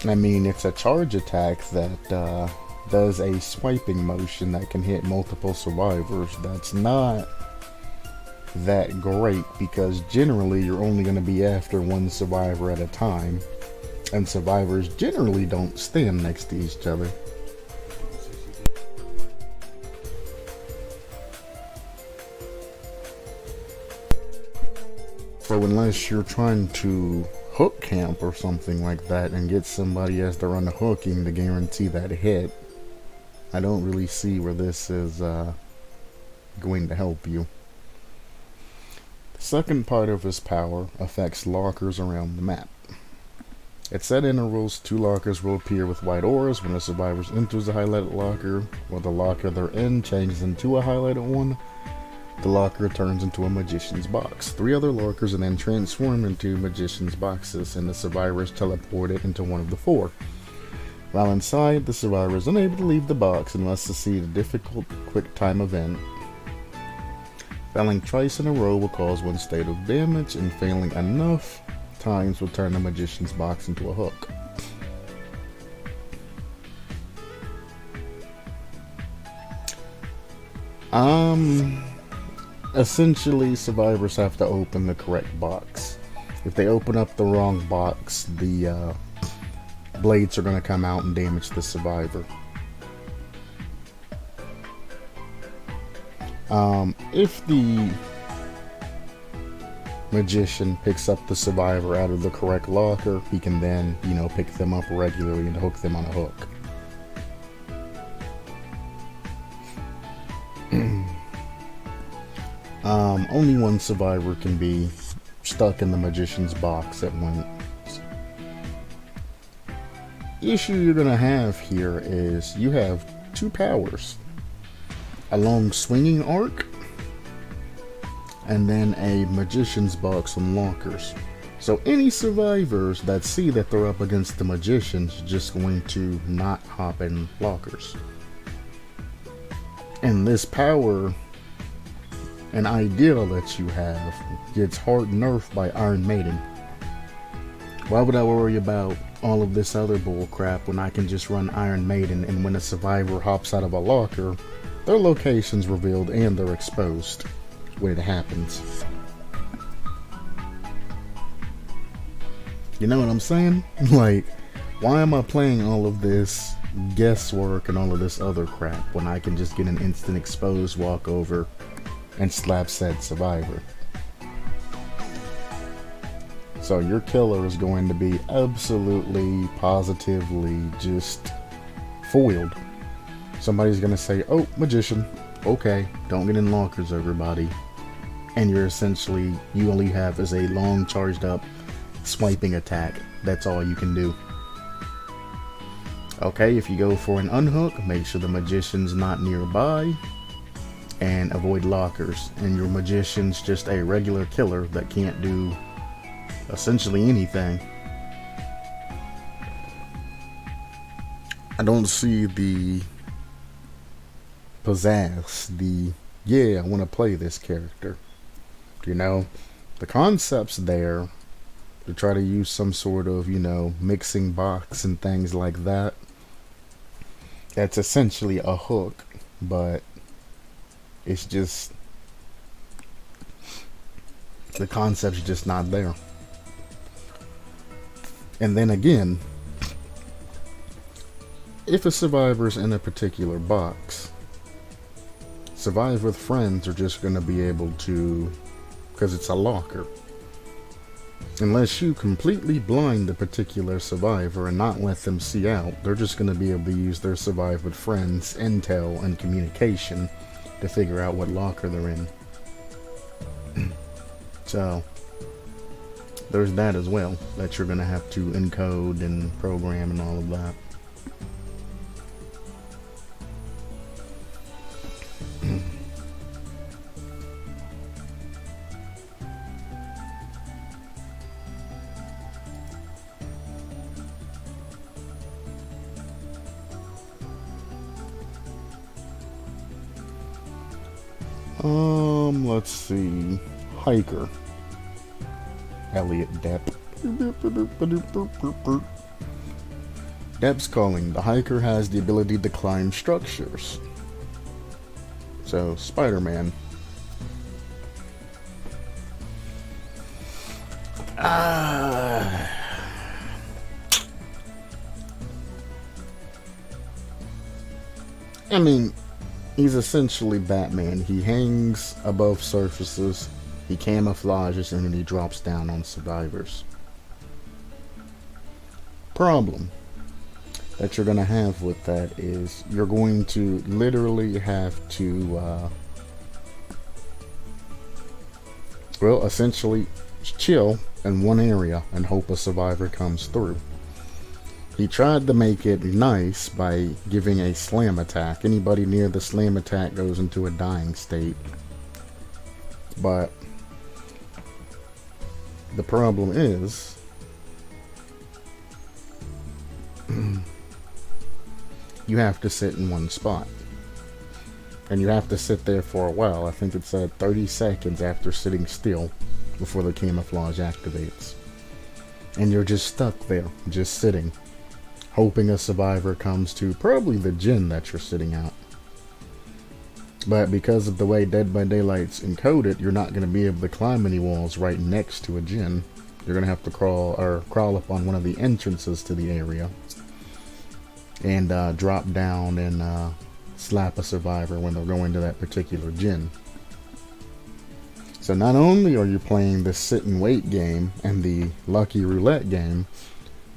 I mean, it's a charge attack that does a swiping motion that can hit multiple survivors. That's not that great because generally you're only going to be after 1 survivor at a time. And survivors generally don't stand next to each other. So unless you're trying to hook camp or something like that and get somebody as they're unhooking to guarantee that hit, I don't really see where this is going to help you. The second part of his power affects lockers around the map. At set intervals, 2 lockers will appear with white auras. When a survivor enters a highlighted locker, or the locker they're in changes into a highlighted one, the locker turns into a magician's box. 3 other lockers and then transform into magician's boxes, and the survivor is teleported into one of the 4. While inside, the survivor is unable to leave the box and must succeed a difficult quick time event. Failing twice in a row will cause 1 state of damage, and failing enough times will turn the magician's box into a hook. Essentially, survivors have to open the correct box. If they open up the wrong box, the blades are going to come out and damage the survivor. If the magician picks up the survivor out of the correct locker, he can then, pick them up regularly and hook them on a hook. Only 1 survivor can be stuck in the magician's box at once. The issue you're going to have here is you have 2 powers. A long swinging arc, and then a magician's box and lockers. So any survivors that see that they're up against the magicians are just going to not hop in lockers. And this power and ideal that you have gets hard nerfed by Iron Maiden. Why would I worry about all of this other bull crap when I can just run Iron Maiden, and when a survivor hops out of a locker, their location's revealed and they're exposed when it happens. You know what I'm saying? Like, why am I playing all of this guesswork and all of this other crap when I can just get an instant exposed walkover and slap said survivor? So your killer is going to be absolutely, positively just foiled. Somebody's going to say, oh, magician, okay, don't get in lockers, everybody. And you're essentially, you only have is a long charged up swiping attack. That's all you can do. Okay, if you go for an unhook, make sure the magician's not nearby and avoid lockers. And your magician's just a regular killer that can't do essentially anything. I don't see the pizzazz, yeah, I want to play this character. You know, the concept's there to try to use some sort of, you know, mixing box and things like that. That's essentially a hook, but it's just, the concept's just not there. And then again, if a survivor's in a particular box, Survive with Friends are just going to be able to, because it's a locker, unless you completely blind the particular survivor and not let them see out, they're just going to be able to use their Survive with Friends intel and communication to figure out what locker they're in. So there's that as well, that you're going to have to encode and program and all of that. Let's see. Hiker. Elliot Depp. Depp's calling. The hiker has the ability to climb structures. So, Spider-Man. I mean, he's essentially Batman. He hangs above surfaces, he camouflages, and then he drops down on survivors. Problem that you're going to have with that is you're going to literally have to, well, essentially chill in one area and hope a survivor comes through. He tried to make it nice by giving a slam attack. Anybody near the slam attack goes into a dying state. But the problem is, you have to sit in one spot. And you have to sit there for a while. I think it's 30 seconds after sitting still before the camouflage activates. And you're just stuck there, just sitting, hoping a survivor comes to probably the gym that you're sitting at. But because of the way Dead by Daylight's encoded, you're not going to be able to climb any walls right next to a gym. You're going to have to crawl up on one of the entrances to the area and drop down and slap a survivor when they're going to that particular gym. So not only are you playing the sit and wait game and the lucky roulette game,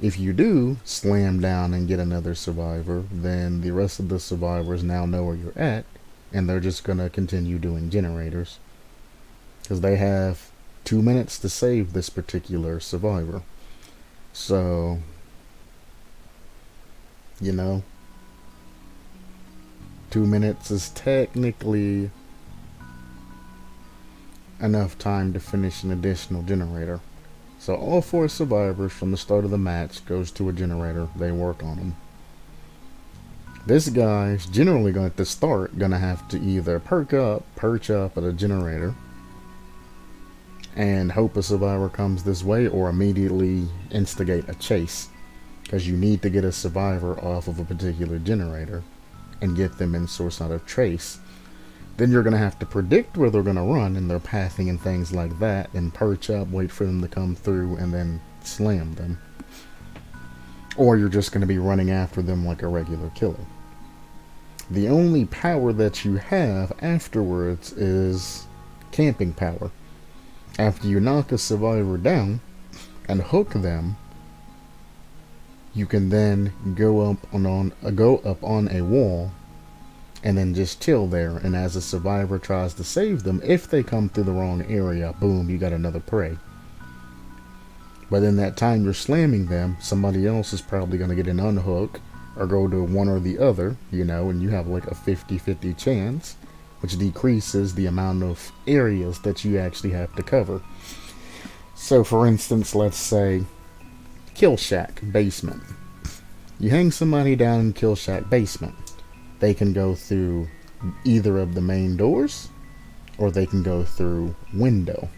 if you do slam down and get another survivor, then the rest of the survivors now know where you're at, and they're just going to continue doing generators. Because they have 2 minutes to save this particular survivor. So, you know, 2 minutes is technically enough time to finish an additional generator. So all 4 survivors from the start of the match goes to a generator. They work on them. This guy's generally going to start going to have to either perch up at a generator and hope a survivor comes this way, or immediately instigate a chase. because you need to get a survivor off of a particular generator and get them in source out of trace. Then you're going to have to predict where they're going to run and their pathing and things like that, and perch up, wait for them to come through, and then slam them. Or you're just going to be running after them like a regular killer. The only power that you have afterwards is camping power. After you knock a survivor down and hook them, you can then go up on a wall and then just chill there, and as a survivor tries to save them, if they come through the wrong area, boom, you got another prey. But in that time you're slamming them, somebody else is probably going to get an unhook or go to one or the other, and you have like a 50-50 chance, which decreases the amount of areas that you actually have to cover. So for instance, let's say Kill Shack basement. You hang somebody down in Kill Shack basement. They can go through either of the main doors, or they can go through window.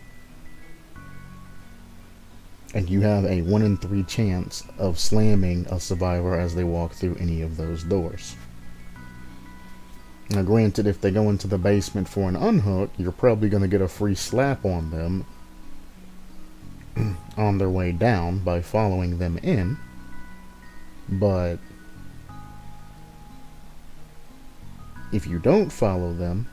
And you have a 1 in 3 chance of slamming a survivor as they walk through any of those doors. Now granted, if they go into the basement for an unhook, you're probably going to get a free slap on them on their way down by following them in. But if you don't follow them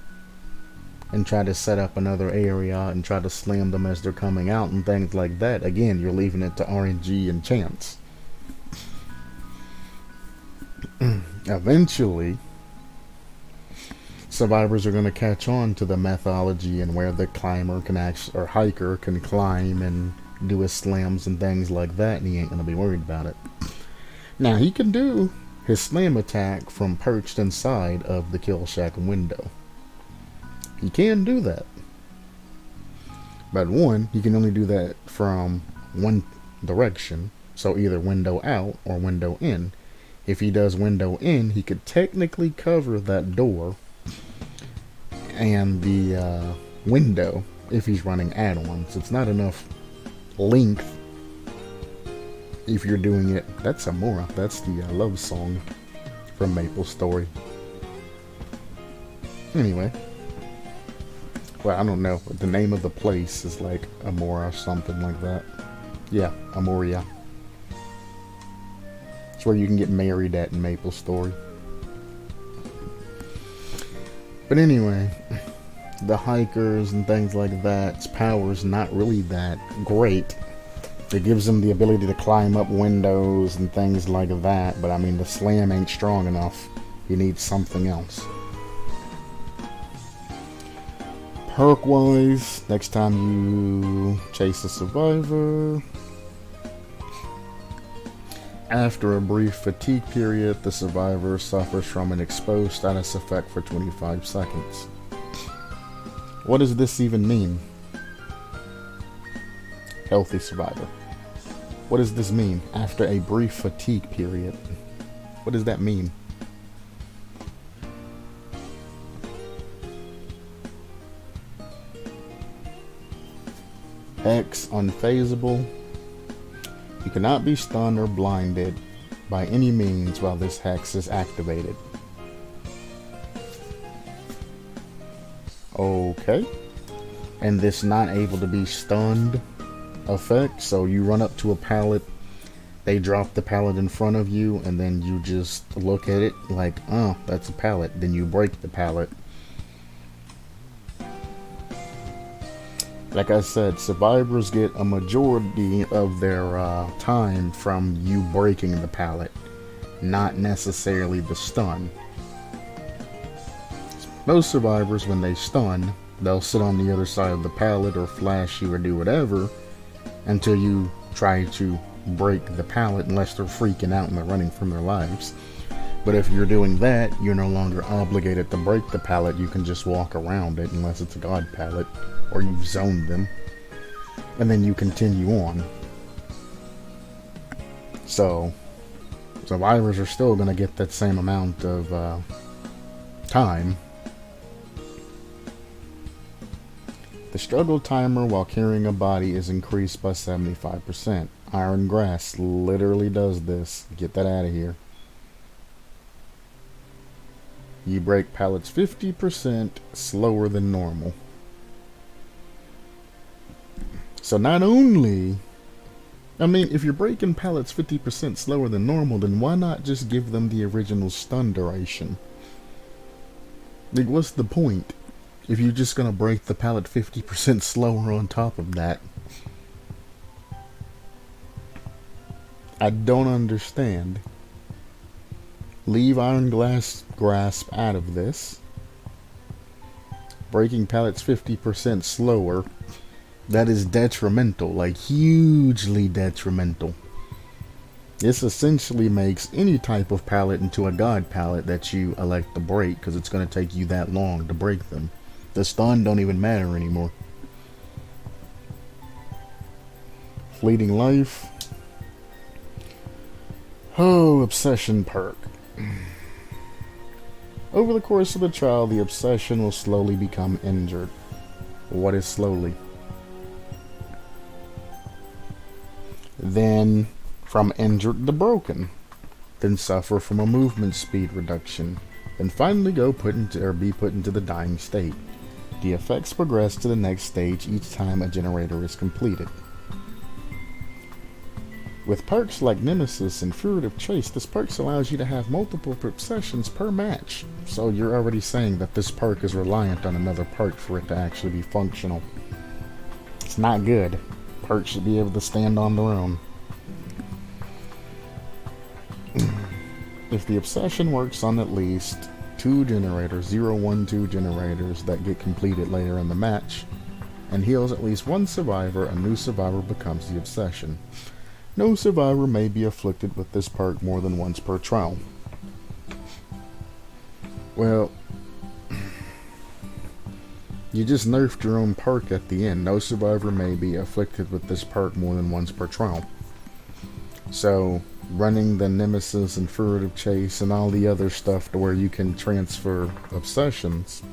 and try to set up another area and try to slam them as they're coming out and things like that, again, you're leaving it to RNG and chance. Eventually, survivors are going to catch on to the methodology and where the climber can actually, or hiker can climb and do his slams and things like that, and he ain't going to be worried about it. Now, he can do his slam attack from perched inside of the Kill Shack window. He can do that. But one, he can only do that from one direction, so either window out or window in. If he does window in, he could technically cover that door and the window if he's running add-ons. It's not enough length if you're doing it. That's Amora. That's the love song from Maple Story. Anyway. Well, I don't know. The name of the place is like Amora or something like that. Yeah, Amoria. It's where you can get married at in Maple Story. But anyway, the hikers and things like that's power's not really that great. It gives them the ability to climb up windows and things like that, but I mean, the slam ain't strong enough. You need something else. Perk-wise, next time you chase a survivor, after a brief fatigue period, the survivor suffers from an exposed status effect for 25 seconds. What does this even mean? Healthy survivor. What does this mean? After a brief fatigue period. What does that mean? Hex unfazable. You cannot be stunned or blinded by any means while this hex is activated. Okay. And this not able to be stunned effect, so you run up to a pallet, they drop the pallet in front of you, and then you just look at it like, oh, that's a pallet. Then you break the pallet. Like I said, survivors get a majority of their time from you breaking the pallet, not necessarily the stun. Most survivors, when they stun, they'll sit on the other side of the pallet or flash you or do whatever until you try to break the pallet, unless they're freaking out and they're running from their lives. But if you're doing that, you're no longer obligated to break the pallet. You can just walk around it unless it's a god pallet or you've zoned them, and then you continue on. So survivors are still going to get that same amount of time. The struggle timer while carrying a body is increased by 75%. Iron Grass literally does this. Get that out of here. You break pallets 50% slower than normal. So not only, I mean, if you're breaking pallets 50% slower than normal, then why not just give them the original stun duration? Like, what's the point? If you're just gonna break the pallet 50% slower on top of that. I don't understand. Leave Iron Glass Grasp out of this. Breaking pallets 50% slower. That is detrimental, like hugely detrimental. This essentially makes any type of pallet into a god pallet that you elect to break, because it's going to take you that long to break them. The stun don't even matter anymore. Fleeting Life. Oh, Obsession perk. Over the course of the trial, the obsession will slowly become injured. What is slowly? Then from injured to broken. Then suffer from a movement speed reduction. Then finally be put into the dying state. The effects progress to the next stage each time a generator is completed. With perks like Nemesis and Furtive Chase, this perk allows you to have multiple obsessions per match. So you're already saying that this perk is reliant on another perk for it to actually be functional. It's not good. Perks should be able to stand on their own. If the obsession works on at least 2 generators, 0, 1, 2 generators that get completed later in the match, and heals at least one survivor, a new survivor becomes the obsession. No survivor may be afflicted with this perk more than once per trial. Well, you just nerfed your own perk at the end. No survivor may be afflicted with this perk more than once per trial. So, running the Nemesis and Furtive Chase and all the other stuff to where you can transfer obsessions,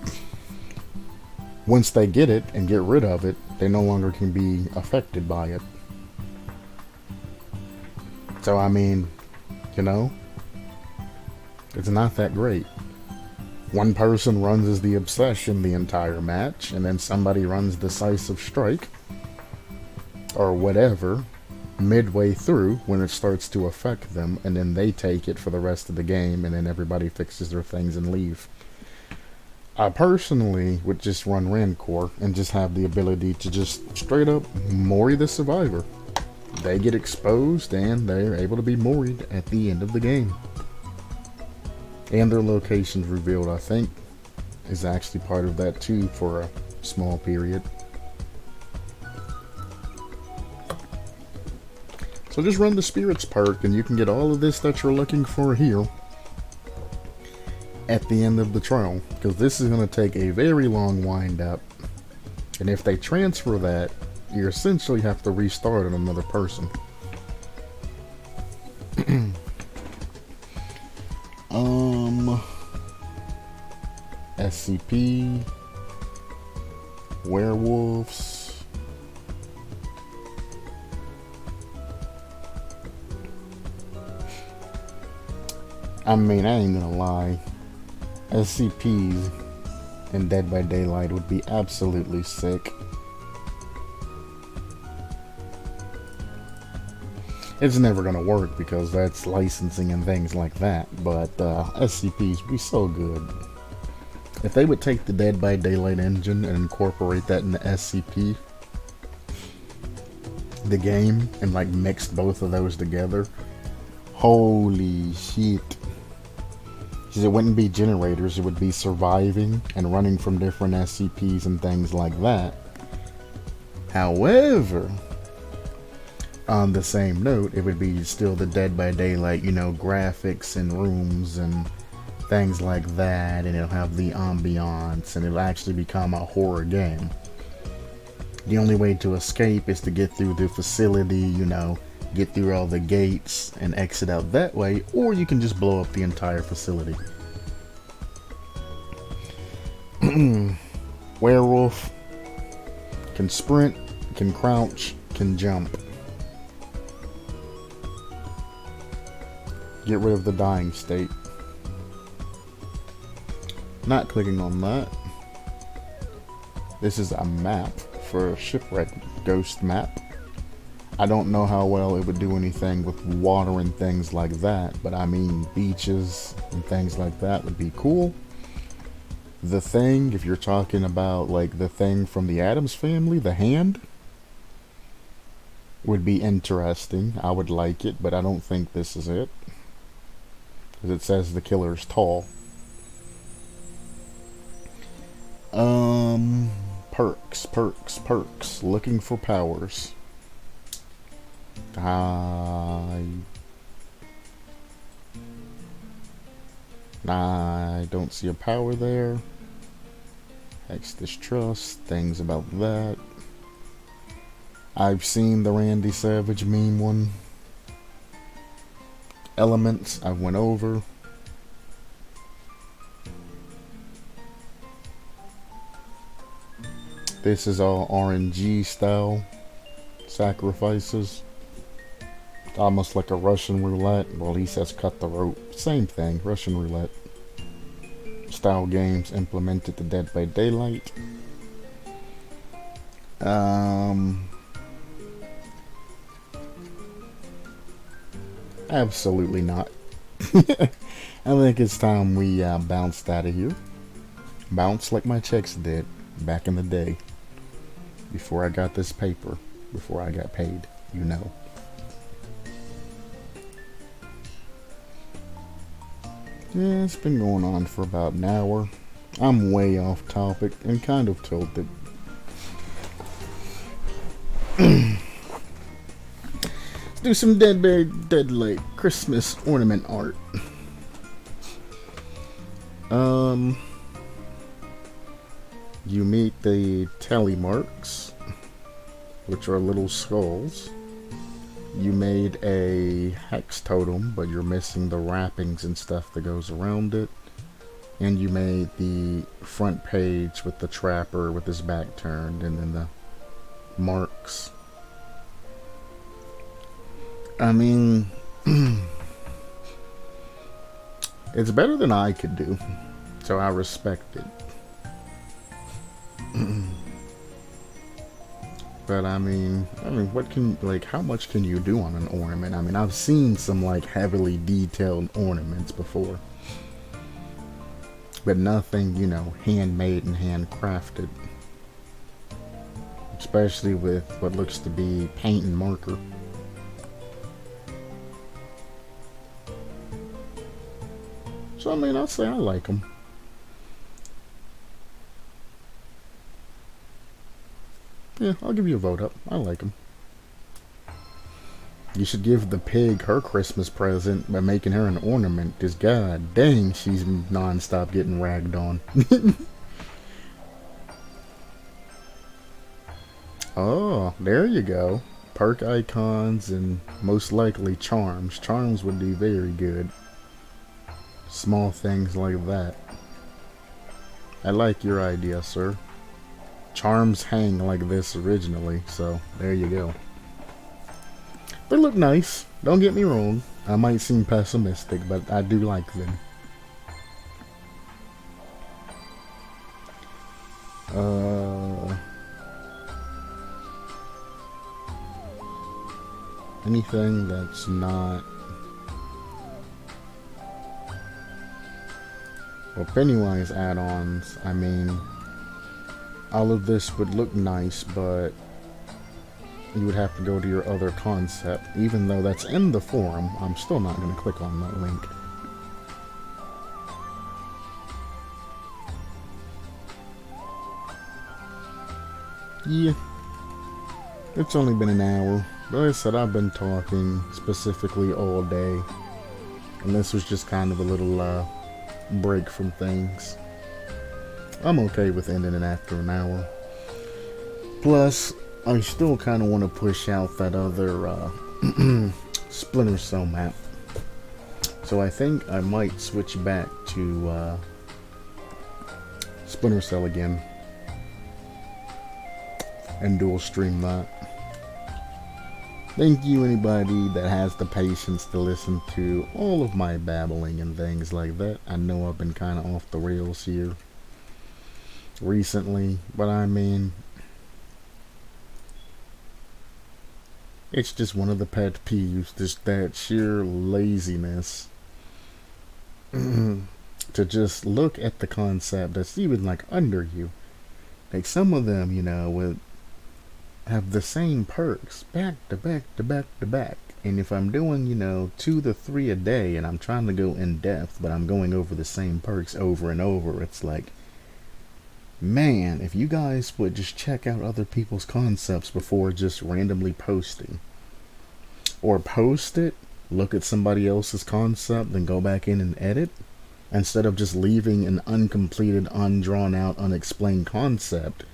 once they get it and get rid of it, they no longer can be affected by it. So, I mean, you know, it's not that great. One person runs as the obsession the entire match, and then somebody runs Decisive Strike, or whatever, midway through when it starts to affect them, and then they take it for the rest of the game, and then everybody fixes their things and leave. I personally would just run Rancor and just have the ability to just straight up Mori the survivor. They get exposed and they're able to be moried at the end of the game. And their locations revealed, I think, is actually part of that too for a small period. So just run the Spirits perk and you can get all of this that you're looking for here at the end of the trial. Because this is going to take a very long wind up. And if they transfer that, you essentially have to restart on another person. SCP, werewolves. I mean, I ain't gonna lie. SCPs in Dead by Daylight would be absolutely sick. It's never gonna work because that's licensing and things like that, but SCPs would be so good. If they would take the Dead by Daylight engine and incorporate that in the SCP, the game, and like mixed both of those together, holy shit. Because it wouldn't be generators, it would be surviving and running from different SCPs and things like that. However, on the same note, it would be still the Dead by Daylight, you know, graphics and rooms and things like that, and it'll have the ambiance, and it'll actually become a horror game. The only way to escape is to get through the facility, you know, get through all the gates and exit out that way, or you can just blow up the entire facility. Werewolf can sprint, can crouch, can jump. Get rid of the dying state. Not clicking on that. This is a map for a shipwreck ghost map. I don't know how well it would do anything with water and things like that, but I mean beaches and things like that would be cool. The Thing, if you're talking about like the Thing from the Addams Family, the Hand, would be interesting. I would like it, but I don't think this is it. Because it says the killer's tall. Perks. Looking for powers. I don't see a power there. Hex distrust, things about that. I've seen the Randy Savage meme one. Elements, I went over. This is all RNG style sacrifices. Almost like a Russian roulette. Well, he says cut the rope. Same thing, Russian roulette. Style games implemented to Dead by Daylight. Absolutely not. I think it's time we bounced out of here. Bounce like my checks did back in the day. Before I got this paper. Before I got paid, you know. Yeah, it's been going on for about an hour. I'm way off topic and kind of tilted. Let's do some Dead by Daylight Christmas ornament art. You meet the tally marks, which are little skulls. You made a hex totem, but you're missing the wrappings and stuff that goes around it. And you made the front page with the trapper with his back turned, and then the marks. I mean, it's better than I could do, so I respect it. But I mean, what can, like, how much can you do on an ornament? I mean, I've seen some, like, heavily detailed ornaments before. But nothing, you know, handmade and handcrafted. Especially with what looks to be paint and marker. So, I mean, I'll say I like them. Yeah, I'll give you a vote up. I like them. You should give the pig her Christmas present by making her an ornament, because god dang, she's non-stop getting ragged on. Oh, there you go. Perk icons and most likely charms. Charms would do very good. Small things like that. I like your idea, sir. Charms hang like this originally, so there you go. They look nice, don't get me wrong. I might seem pessimistic, but I do like them. Anything that's not... Well, Pennywise add-ons, I mean... all of this would look nice, but you would have to go to your other concept. Even though that's in the forum, I'm still not going to click on that link. Yeah. It's only been an hour. But like I said, I've been talking specifically all day. And this was just kind of a little break from things. I'm okay with ending it after an hour. Plus, I still kind of want to push out that other Splinter Cell map. So I think I might switch back to Splinter Cell again. And dual stream that. Thank you, anybody that has the patience to listen to all of my babbling and things like that. I know I've been kind of off the rails here recently, but I mean, it's just one of the pet peeves, just that sheer laziness to just look at the concept that's even like under you. Like some of them, would have the same perks back to back to back to back. And if I'm doing, 2 to 3 a day and I'm trying to go in depth, but I'm going over the same perks over and over, it's like, man, if you guys would just check out other people's concepts before just randomly posting. Or post it, look at somebody else's concept, then go back in and edit. Instead of just leaving an uncompleted, undrawn out, unexplained concept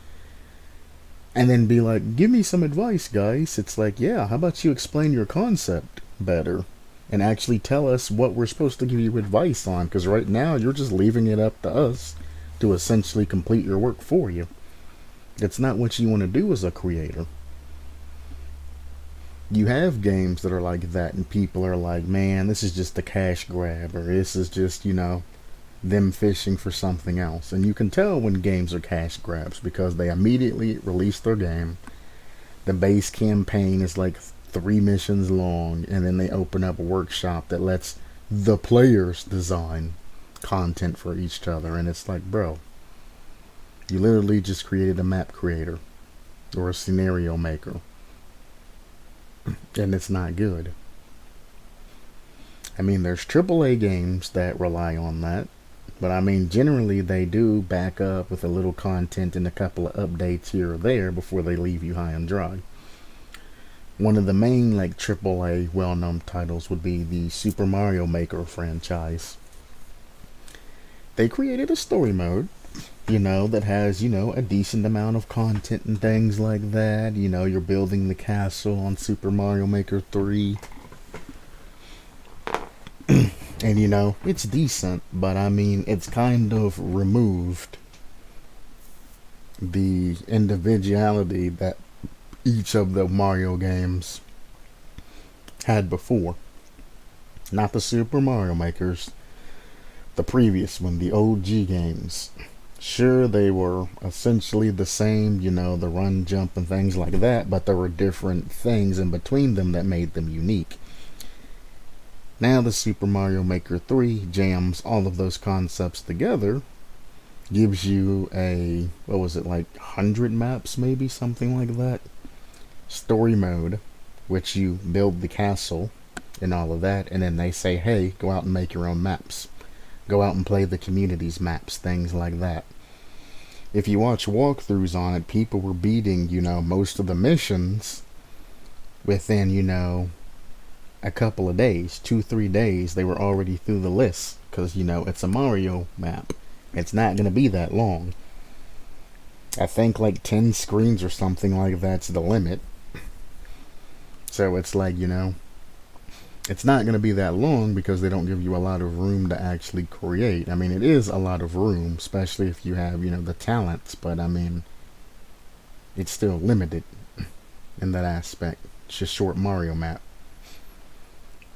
and then be like, give me some advice, guys. It's like, yeah, how about you explain your concept better and actually tell us what we're supposed to give you advice on? Because right now you're just leaving it up to us to essentially complete your work for you. It's not what you want to do as a creator. You have games that are like that, and people are like, man, this is just a cash grab, or this is just, them fishing for something else. And you can tell when games are cash grabs because they immediately release their game. The base campaign is like 3 missions long, and then they open up a workshop that lets the players design content for each other. And it's like, bro, you literally just created a map creator or a scenario maker, and it's not good. I mean, there's AAA games that rely on that, but I mean, generally they do back up with a little content and a couple of updates here or there before they leave you high and dry. One of the main like AAA well-known titles would be the Super Mario Maker franchise. They created a story mode, that has, a decent amount of content and things like that. You're building the castle on Super Mario Maker 3. And it's decent, but I mean, it's kind of removed the individuality that each of the Mario games had before. Not the Super Mario Makers, the previous one, the OG games. Sure, they were essentially the same, the run, jump, and things like that, but there were different things in between them that made them unique. Now the Super Mario Maker 3 jams all of those concepts together, gives you a, 100 maps maybe, something like that, story mode, which you build the castle and all of that, and then they say, hey, go out and make your own maps. Go out and play the community's maps, things like that. If you watch walkthroughs on it, people were beating, most of the missions within, a couple of days, 2-3 days. They were already through the list because, it's a Mario map. It's not going to be that long. I think like 10 screens or something like that's the limit. So it's like, it's not going to be that long because they don't give you a lot of room to actually create. I mean, it is a lot of room, especially if you have, the talents, but I mean, it's still limited in that aspect. It's just short Mario map.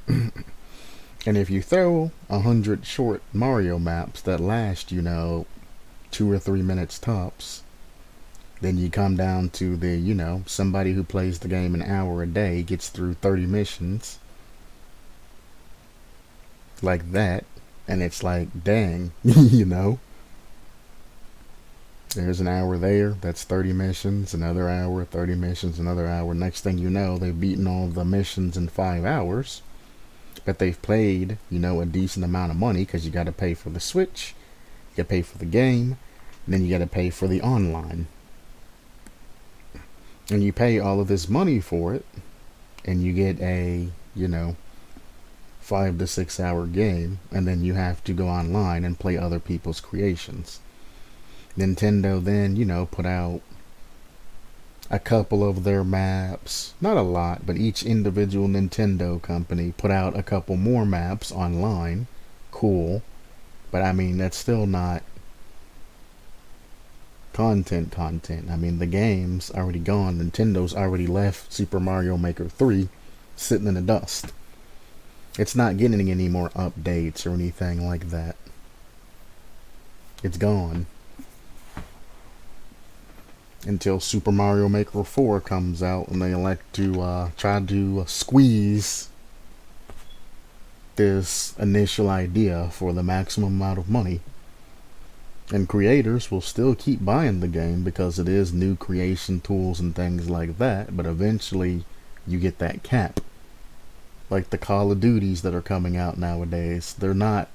And if you throw 100 short Mario maps that last, 2 or 3 minutes tops, then you come down to the, somebody who plays the game an hour a day gets through 30 missions like that, and it's like, dang, there's an hour there, that's 30 missions, another hour, 30 missions, another hour. Next thing you know, they've beaten all the missions in 5 hours, but they've played, a decent amount of money because you got to pay for the Switch, you got to pay for the game, and then you got to pay for the online. And you pay all of this money for it, and you get a, 5 to 6 hour game, and then you have to go online and play other people's creations. Nintendo then, put out a couple of their maps, not a lot, but each individual Nintendo company put out a couple more maps online. Cool. But I mean, that's still not content. I mean, the game's already gone. Nintendo's already left Super Mario Maker 3 sitting in the dust. It's not getting any more updates or anything like that. It's gone. Until Super Mario Maker 4 comes out and they elect to try to squeeze this initial idea for the maximum amount of money. And creators will still keep buying the game because it is new creation tools and things like that, but eventually you get that cap. Like the Call of Duties that are coming out nowadays, they're not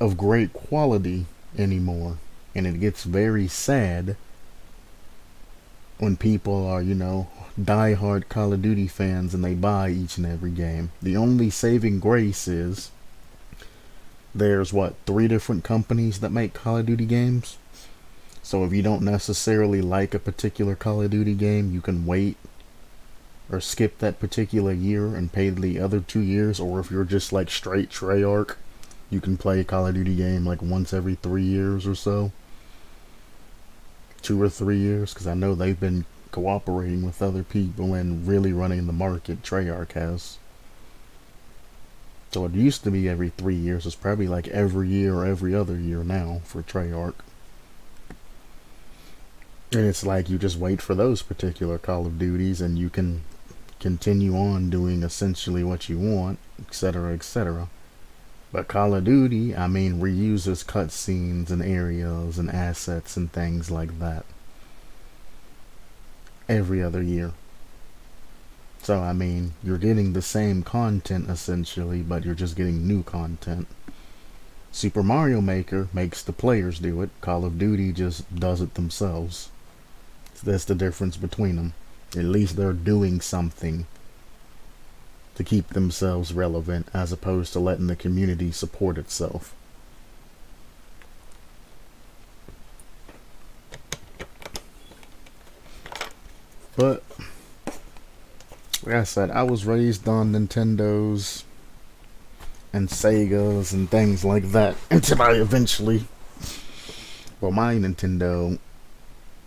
of great quality anymore. And it gets very sad when people are, die-hard Call of Duty fans and they buy each and every game. The only saving grace is there's 3 different companies that make Call of Duty games. So if you don't necessarily like a particular Call of Duty game, you can wait or skip that particular year and pay the other 2 years. Or if you're just like straight Treyarch, you can play a Call of Duty game like once every 3 years or so. 2 or 3 years, because I know they've been cooperating with other people and really running the market. Treyarch has. So it used to be every 3 years. It's probably like every year or every other year now for Treyarch. And it's like you just wait for those particular Call of Duties and you can continue on doing essentially what you want, etc., etc. But Call of Duty, reuses cutscenes and areas and assets and things like that every other year. So, you're getting the same content essentially, but you're just getting new content. Super Mario Maker makes the players do it. Call of Duty just does it themselves. So that's the difference between them. At least they're doing something to keep themselves relevant, as opposed to letting the community support itself. But like I said, I was raised on Nintendos and Segas and things like that until I eventually, my Nintendo,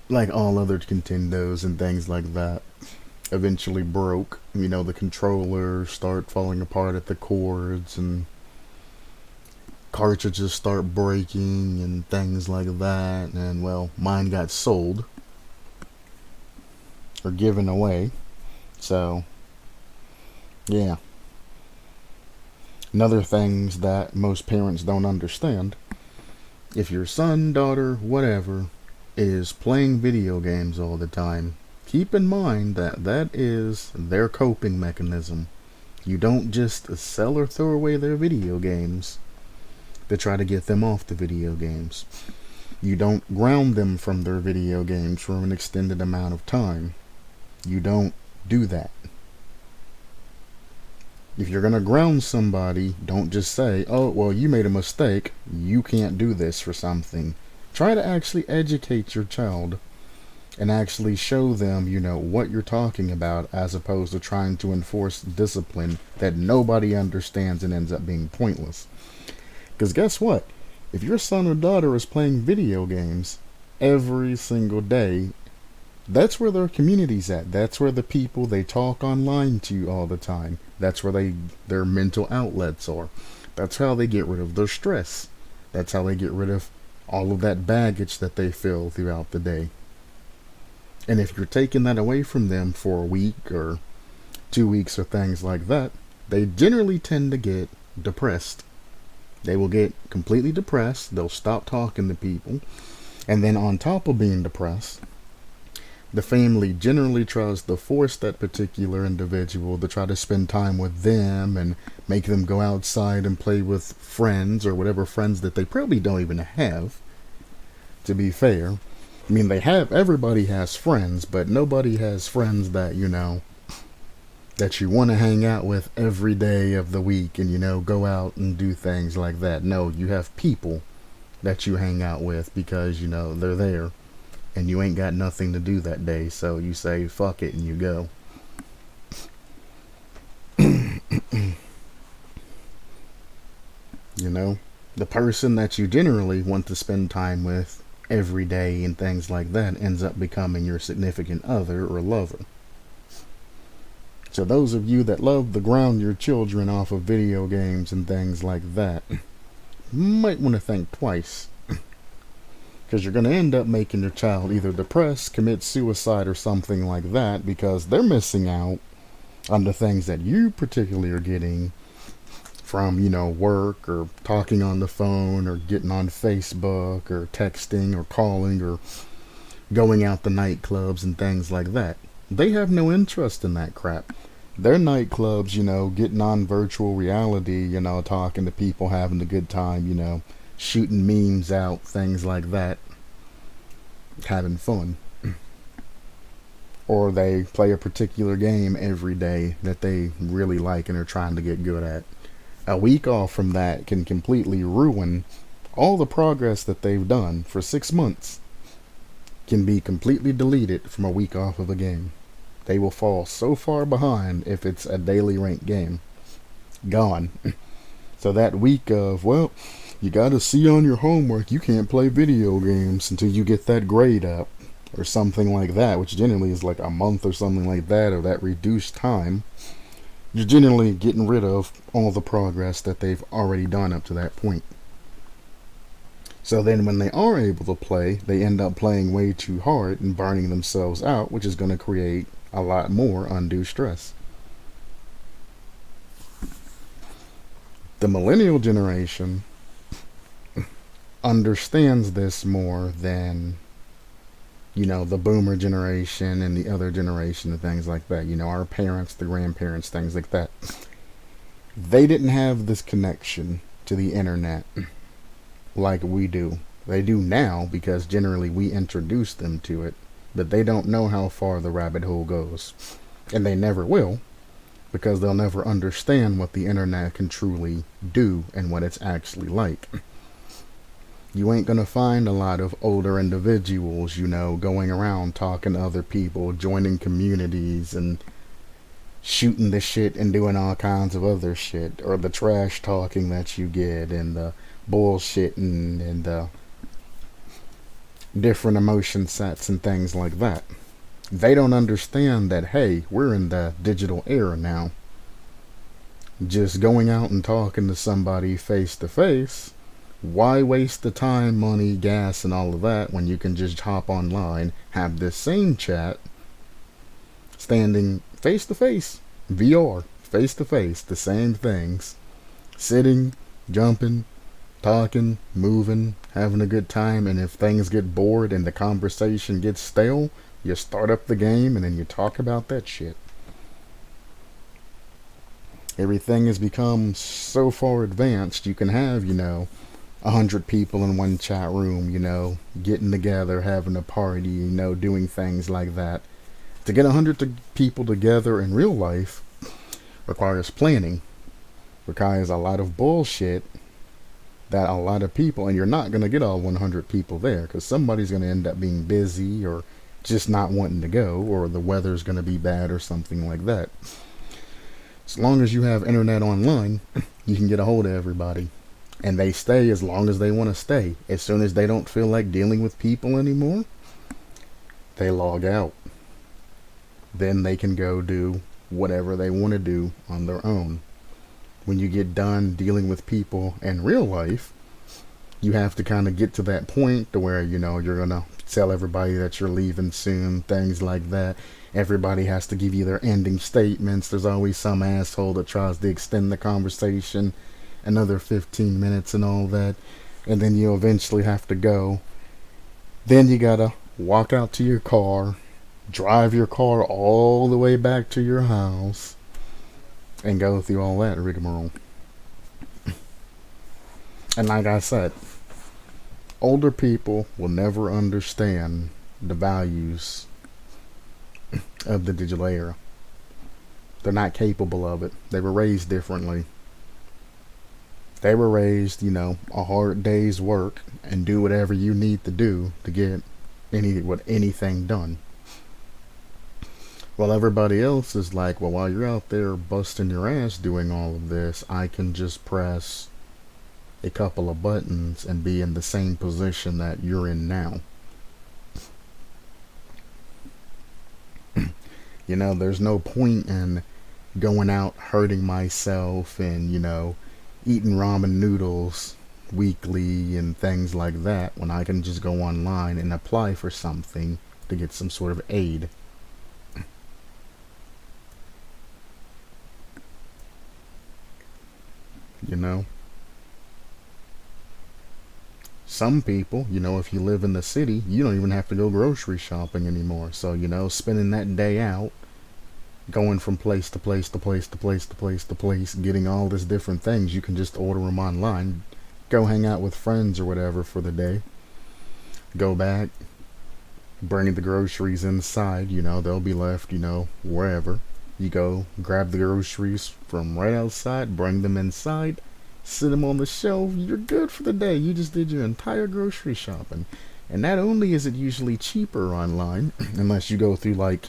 like all other Nintendos and things like that, eventually broke. The controllers start falling apart at the cords and cartridges start breaking and things like that. And mine got sold or given away. So, yeah. Another things that most parents don't understand. If your son, daughter, whatever, is playing video games all the time, keep in mind that that is their coping mechanism. You don't just sell or throw away their video games to try to get them off the video games. You don't ground them from their video games for an extended amount of time. You don't do that. If you're going to ground somebody, don't just say, oh, well, you made a mistake, you can't do this for something. Try to actually educate your child and actually show them, what you're talking about, as opposed to trying to enforce discipline that nobody understands and ends up being pointless. Because guess what? If your son or daughter is playing video games every single day, that's where their community's at. That's where the people they talk online to all the time. That's where their mental outlets are. That's how they get rid of their stress. That's how they get rid of all of that baggage that they feel throughout the day. And if you're taking that away from them for a week or 2 weeks or things like that, they generally tend to get depressed. They will get completely depressed. They'll stop talking to people. And then on top of being depressed, the family generally tries to force that particular individual to try to spend time with them and make them go outside and play with friends or whatever friends that they probably don't even have, to be fair. Everybody has friends, but nobody has friends that, that you want to hang out with every day of the week and, go out and do things like that. No, you have people that you hang out with because, they're there. And you ain't got nothing to do that day, so you say, fuck it, and you go. The person that you generally want to spend time with every day and things like that ends up becoming your significant other or lover. So those of you that love to ground your children off of video games and things like that might want to think twice, because you're going to end up making your child either depressed, commit suicide, or something like that, because they're missing out on the things that you particularly are getting from, work, or talking on the phone, or getting on Facebook, or texting, or calling, or going out to nightclubs and things like that. They have no interest in that crap. Their nightclubs, getting on virtual reality, talking to people, having a good time, shooting memes out, things like that, having fun. Or they play a particular game every day that they really like and are trying to get good at. A week off from that can completely ruin all the progress that they've done for 6 months. Can be completely deleted from a week off of a game. They will fall so far behind if it's a daily ranked game. Gone. So that week of, well, you gotta see on your homework, you can't play video games until you get that grade up, or something like that, which generally is like a month or something like that, or that reduced time. You're generally getting rid of all the progress that they've already done up to that point. So then when they are able to play, they end up playing way too hard and burning themselves out, which is going to create a lot more undue stress. The millennial generation understands this more than, the boomer generation and the other generation and things like that. Our parents, the grandparents, things like that. They didn't have this connection to the internet like we do. They do now because generally we introduce them to it, but they don't know how far the rabbit hole goes. And they never will, because they'll never understand what the internet can truly do and what it's actually like. You ain't gonna find a lot of older individuals, going around talking to other people, joining communities, and shooting the shit and doing all kinds of other shit, or the trash talking that you get, and the bullshitting, and the different emotion sets and things like that. They don't understand that, hey, we're in the digital era now. Just going out and talking to somebody face to face, why waste the time, money, gas, and all of that when you can just hop online, have this same chat, standing face to face, VR, face to face, the same things, sitting, jumping, talking, moving, having a good time, and if things get bored and the conversation gets stale, you start up the game and then you talk about that shit. Everything has become so far advanced, you can have, 100 people in one chat room, getting together, having a party, doing things like that. To get 100 people together in real life requires planning, requires a lot of bullshit that a lot of people, and you're not going to get all 100 people there, because somebody's going to end up being busy or just not wanting to go, or the weather's going to be bad or something like that. As long as you have internet online, you can get a hold of everybody. And they stay as long as they want to stay. As soon as they don't feel like dealing with people anymore, they log out. Then they can go do whatever they want to do on their own. When you get done dealing with people in real life, you have to kind of get to that point to where, you're going to tell everybody that you're leaving soon, things like that. Everybody has to give you their ending statements. There's always some asshole that tries to extend the conversation another 15 minutes and all that, and then you eventually have to go. Then you gotta walk out to your car, drive your car all the way back to your house, and go through all that rigmarole. And like I said, older people will never understand the values of the digital era. They're not capable of it. They were raised differently. They were raised, a hard day's work and do whatever you need to do to get anything done. While everybody else is like, well, while you're out there busting your ass doing all of this, I can just press a couple of buttons and be in the same position that you're in now. You know, there's no point in going out hurting myself and, you know, eating ramen noodles weekly and things like that when I can just go online and apply for something to get some sort of aid. You know? Some people, you know, if you live in the city, you don't even have to go grocery shopping anymore. So, you know, spending that day out, going from place to place to place to place to place to place, getting all these different things, you can just order them online, go hang out with friends or whatever for the day, go back, bring the groceries inside, you know, they'll be left, you know, wherever. You go grab the groceries from right outside, bring them inside, sit them on the shelf, you're good for the day. You just did your entire grocery shopping. And not only is it usually cheaper online, unless you go through like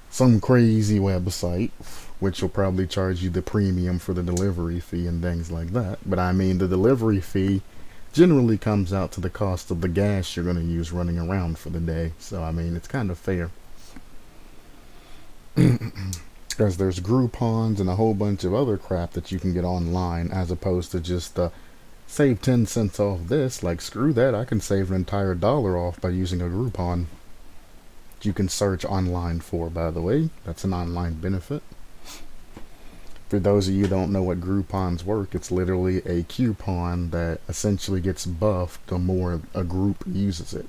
some crazy website, which will probably charge you the premium for the delivery fee and things like that. But I mean, the delivery fee generally comes out to the cost of the gas you're going to use running around for the day. So, I mean, it's kind of fair. Because there's Groupons and a whole bunch of other crap that you can get online as opposed to just save 10 cents off this. Like, screw that, I can save an entire dollar off by using a Groupon. You can search online for, by the way. That's an online benefit. For those of you who don't know what Groupons work, it's literally a coupon that essentially gets buffed the more a group uses it.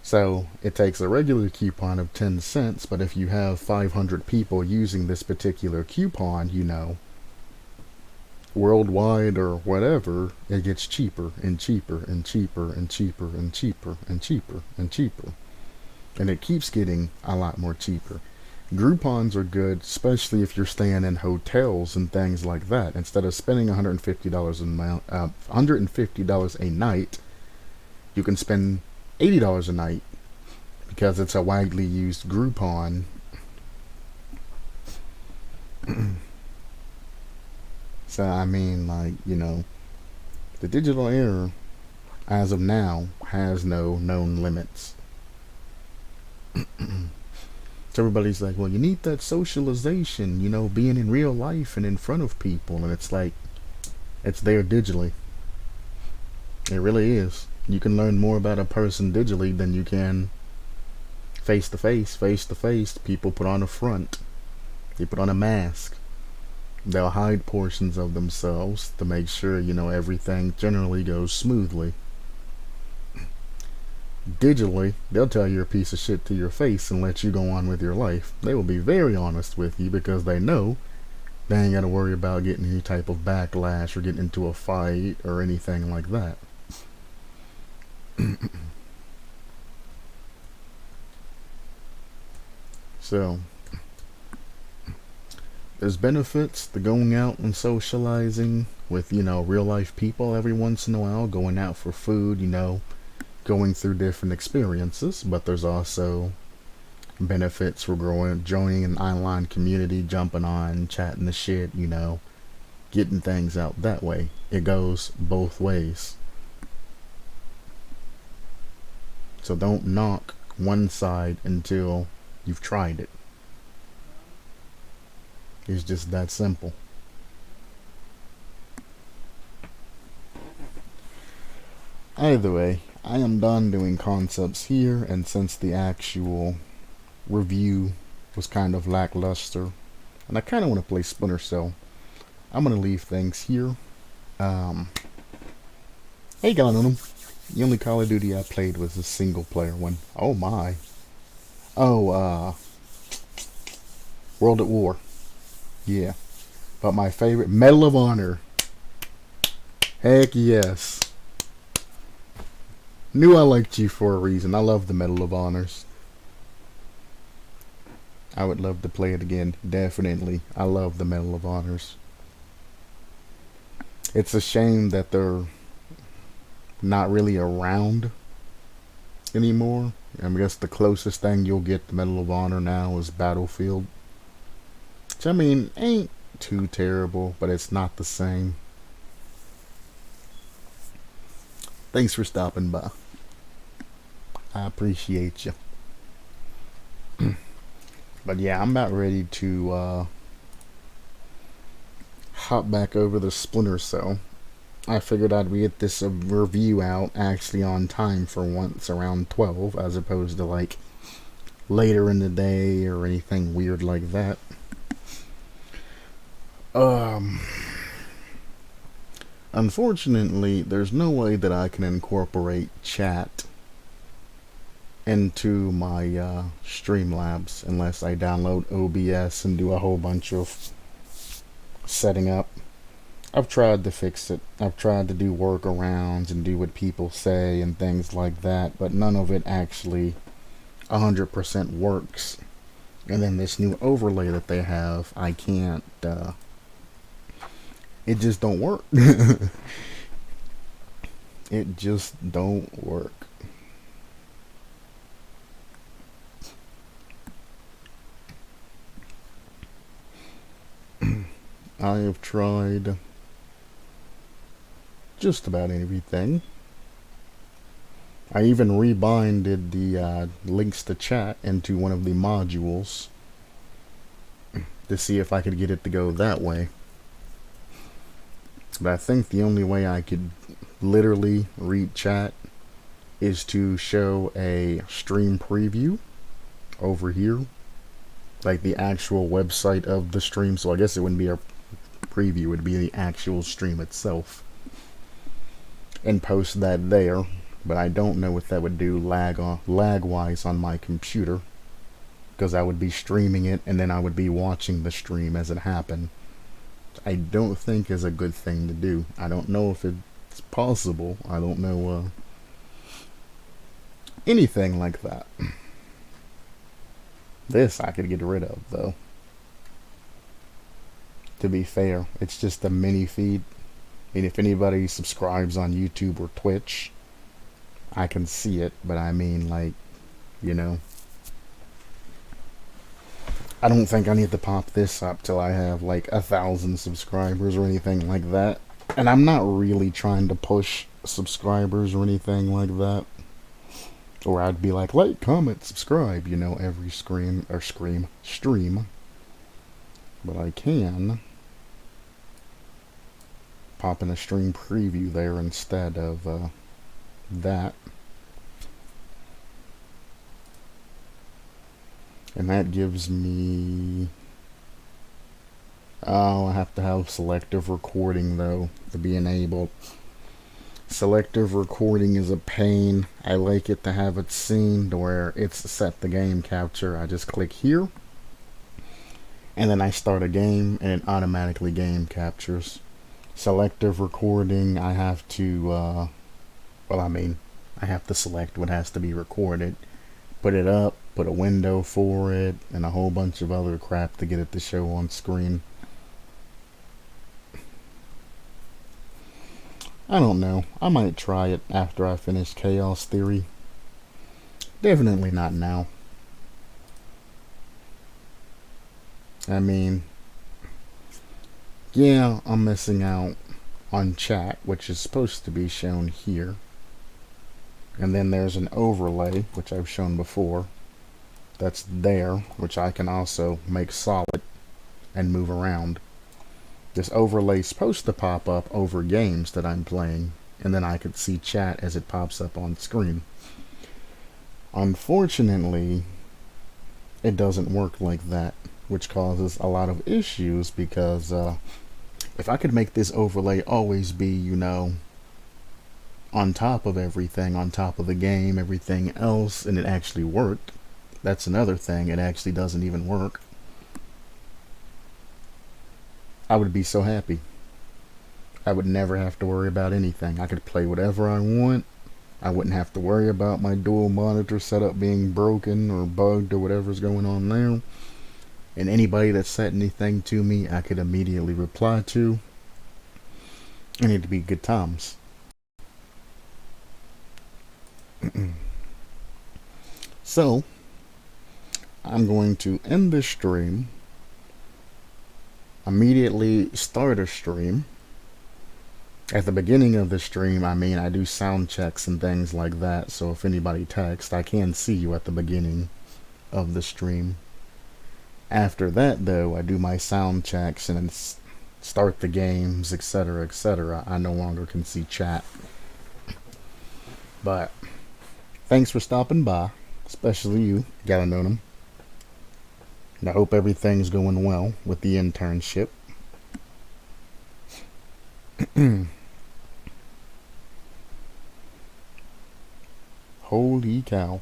So it takes a regular coupon of 10 cents, but if you have 500 people using this particular coupon, you know, worldwide or whatever, it gets cheaper and cheaper and cheaper and cheaper and cheaper and cheaper and cheaper. And it keeps getting a lot more cheaper. Groupons are good, especially if you're staying in hotels and things like that. Instead of spending $150 a night, you can spend $80 a night because it's a widely used Groupon. So, I mean, like, you know, the digital era, as of now, has no known limits. So everybody's like, well, you need that socialization, you know, being in real life and in front of people. And it's like, it's there digitally. It really is. You can learn more about a person digitally than you can face to face. Face to face, people put on a front. They put on a mask. They'll hide portions of themselves to make sure, you know, everything generally goes smoothly. Digitally, they'll tell you a piece of shit to your face and let you go on with your life. They will be very honest with you because they know they ain't got to worry about getting any type of backlash or getting into a fight or anything like that. So, there's benefits to going out and socializing with, you know, real life people every once in a while, going out for food, you know, going through different experiences, but there's also benefits for joining an online community, jumping on, chatting the shit, you know, getting things out that way. It goes both ways. So don't knock one side until you've tried it. It's just that simple. Either way, I am done doing concepts here, and since the actual review was kind of lackluster, and I kind of want to play Splinter Cell, I'm going to leave things here. Hey Galanonim. The only Call of Duty I played was a single player one. Oh my. Oh, World at War. Yeah. But my favorite, Medal of Honor. Heck yes. Knew I liked you for a reason. I love the Medal of Honors. I would love to play it again. Definitely. I love the Medal of Honors. It's a shame that they're not really around anymore. I guess the closest thing you'll get to Medal of Honor now is Battlefield. Which, I mean, ain't too terrible, but it's not the same. Thanks for stopping by. I appreciate you. But yeah, I'm about ready to hop back over the Splinter Cell. I figured I'd get this review out actually on time for once, around 12, as opposed to like later in the day or anything weird like that. Unfortunately, there's no way that I can incorporate chat into my Streamlabs unless I download OBS and do a whole bunch of setting up. I've tried to fix it. I've tried to do workarounds and do what people say and things like that, but none of it actually 100% works. And then this new overlay that they have, I can't, it just don't work. It just don't work. I have tried just about everything. I even rebinded the links to chat into one of the modules to see if I could get it to go that way. But I think the only way I could literally read chat is to show a stream preview over here, like the actual website of the stream. So I guess it wouldn't be a preview, it would be the actual stream itself, and post that there. But I don't know what that would do lag-wise on my computer, because I would be streaming it and then I would be watching the stream as it happened. I don't think is a good thing to do. I don't know if it's possible. I don't know anything like that. This I could get rid of, though. To be fair, it's just a mini feed. And if anybody subscribes on YouTube or Twitch, I can see it, but I mean, like, you know, I don't think I need to pop this up till I have like 1,000 subscribers or anything like that. And I'm not really trying to push subscribers or anything like that. Or I'd be like, comment, subscribe, you know, every stream. But I can pop in a stream preview there instead of that. And that gives me... Oh, I have to have selective recording, though, to be enabled. Selective recording is a pain. I like it to have it seen to where it's set the game capture. I just click here, and then I start a game, and it automatically game captures. Selective recording, I have to, I have to select what has to be recorded, put it up, put a window for it, and a whole bunch of other crap to get it to show on screen. I don't know. I might try it after I finish Chaos Theory. Definitely not now. I mean, yeah, I'm missing out on chat, which is supposed to be shown here. And then there's an overlay, which I've shown before. That's there, which I can also make solid and move around. This overlay is supposed to pop up over games that I'm playing, and then I could see chat as it pops up on screen. Unfortunately, it doesn't work like that, which causes a lot of issues, because if I could make this overlay always be, you know, on top of everything, on top of the game, everything else, and it actually worked. That's another thing, it actually doesn't even work. I would be so happy. I would never have to worry about anything. I could play whatever I want. I wouldn't have to worry about my dual monitor setup being broken or bugged or whatever's going on there. And anybody that said anything to me, I could immediately reply to. And it'd be good times. So, I'm going to end this stream. immediately start a stream. At the beginning of the stream, I do sound checks and things like that, so if anybody texts, I can see you at the beginning of the stream. After that, though, I do my sound checks and start the games, etc., etc. I no longer can see chat. But thanks for stopping by, especially you, Galanonim. And I hope everything's going well with the internship. Holy cow.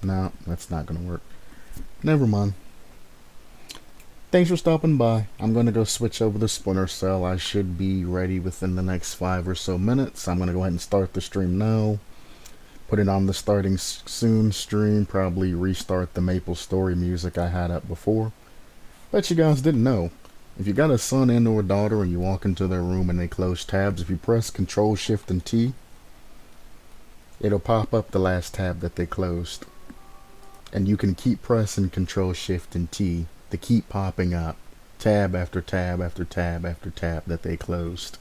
No, that's not gonna work. Never mind. Thanks for stopping by. I'm gonna go switch over to Splinter Cell. I should be ready within the next 5 or so minutes. I'm gonna go ahead and start the stream now. Put it on the starting soon stream. Probably restart the Maple Story music I had up before. Bet you guys didn't know. If you got a son and or a daughter and you walk into their room and they close tabs, if you press Control Shift and T, it'll pop up the last tab that they closed. And you can keep pressing Control Shift and T to keep popping up tab after tab after tab after tab that they closed.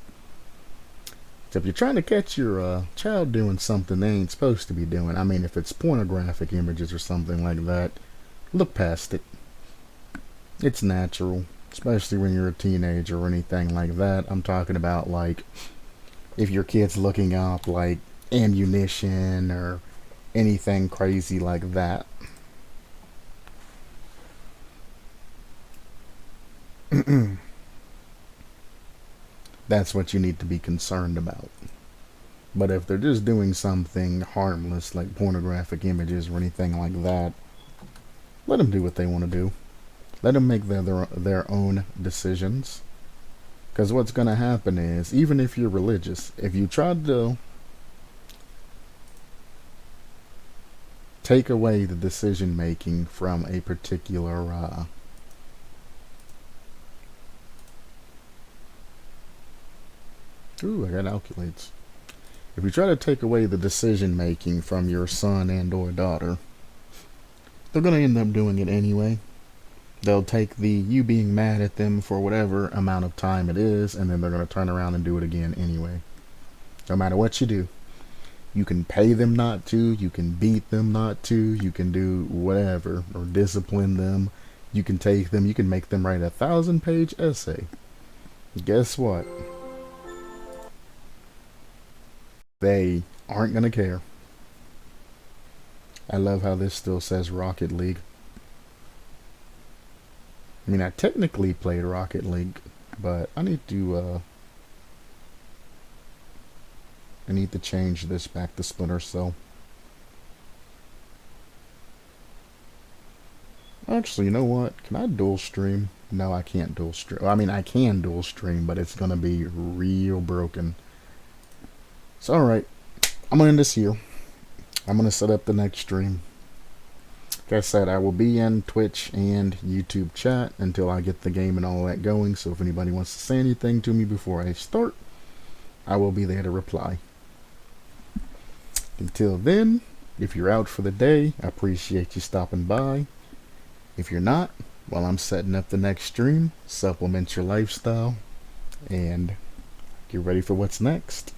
So if you're trying to catch your child doing something they ain't supposed to be doing, if it's pornographic images or something like that, look past it. It's natural, especially when you're a teenager or anything like that. I'm talking about like if your kid's looking up like ammunition or anything crazy like that. That's what you need to be concerned about. But if they're just doing something harmless like pornographic images or anything like that, let them do what they want to do. Let them make their own decisions. Because what's going to happen is, even if you're religious, if you try to take away the decision making from a particular ooh, I got alkalates. If you try to take away the decision making from your son and or daughter, they're going to end up doing it anyway. They'll take the you being mad at them for whatever amount of time it is, and then they're going to turn around and do it again anyway. No matter what you do. You can pay them not to, you can beat them not to, you can do whatever, or discipline them. You can take them, you can make them write a 1,000-page essay. Guess what? They aren't going to care. I love how this still says Rocket League. I technically played Rocket League, but I need to change this back to Splinter Cell. Actually, you know what? Can I dual stream? No, I can't dual stream. I can dual stream, but it's gonna be real broken. So, alright. I'm gonna end this here. I'm gonna set up the next stream. Like I said, I will be in Twitch and YouTube chat until I get the game and all that going. So if anybody wants to say anything to me before I start, I will be there to reply. Until then, if you're out for the day, I appreciate you stopping by. If you're not, while I'm setting up the next stream, supplement your lifestyle and get ready for what's next.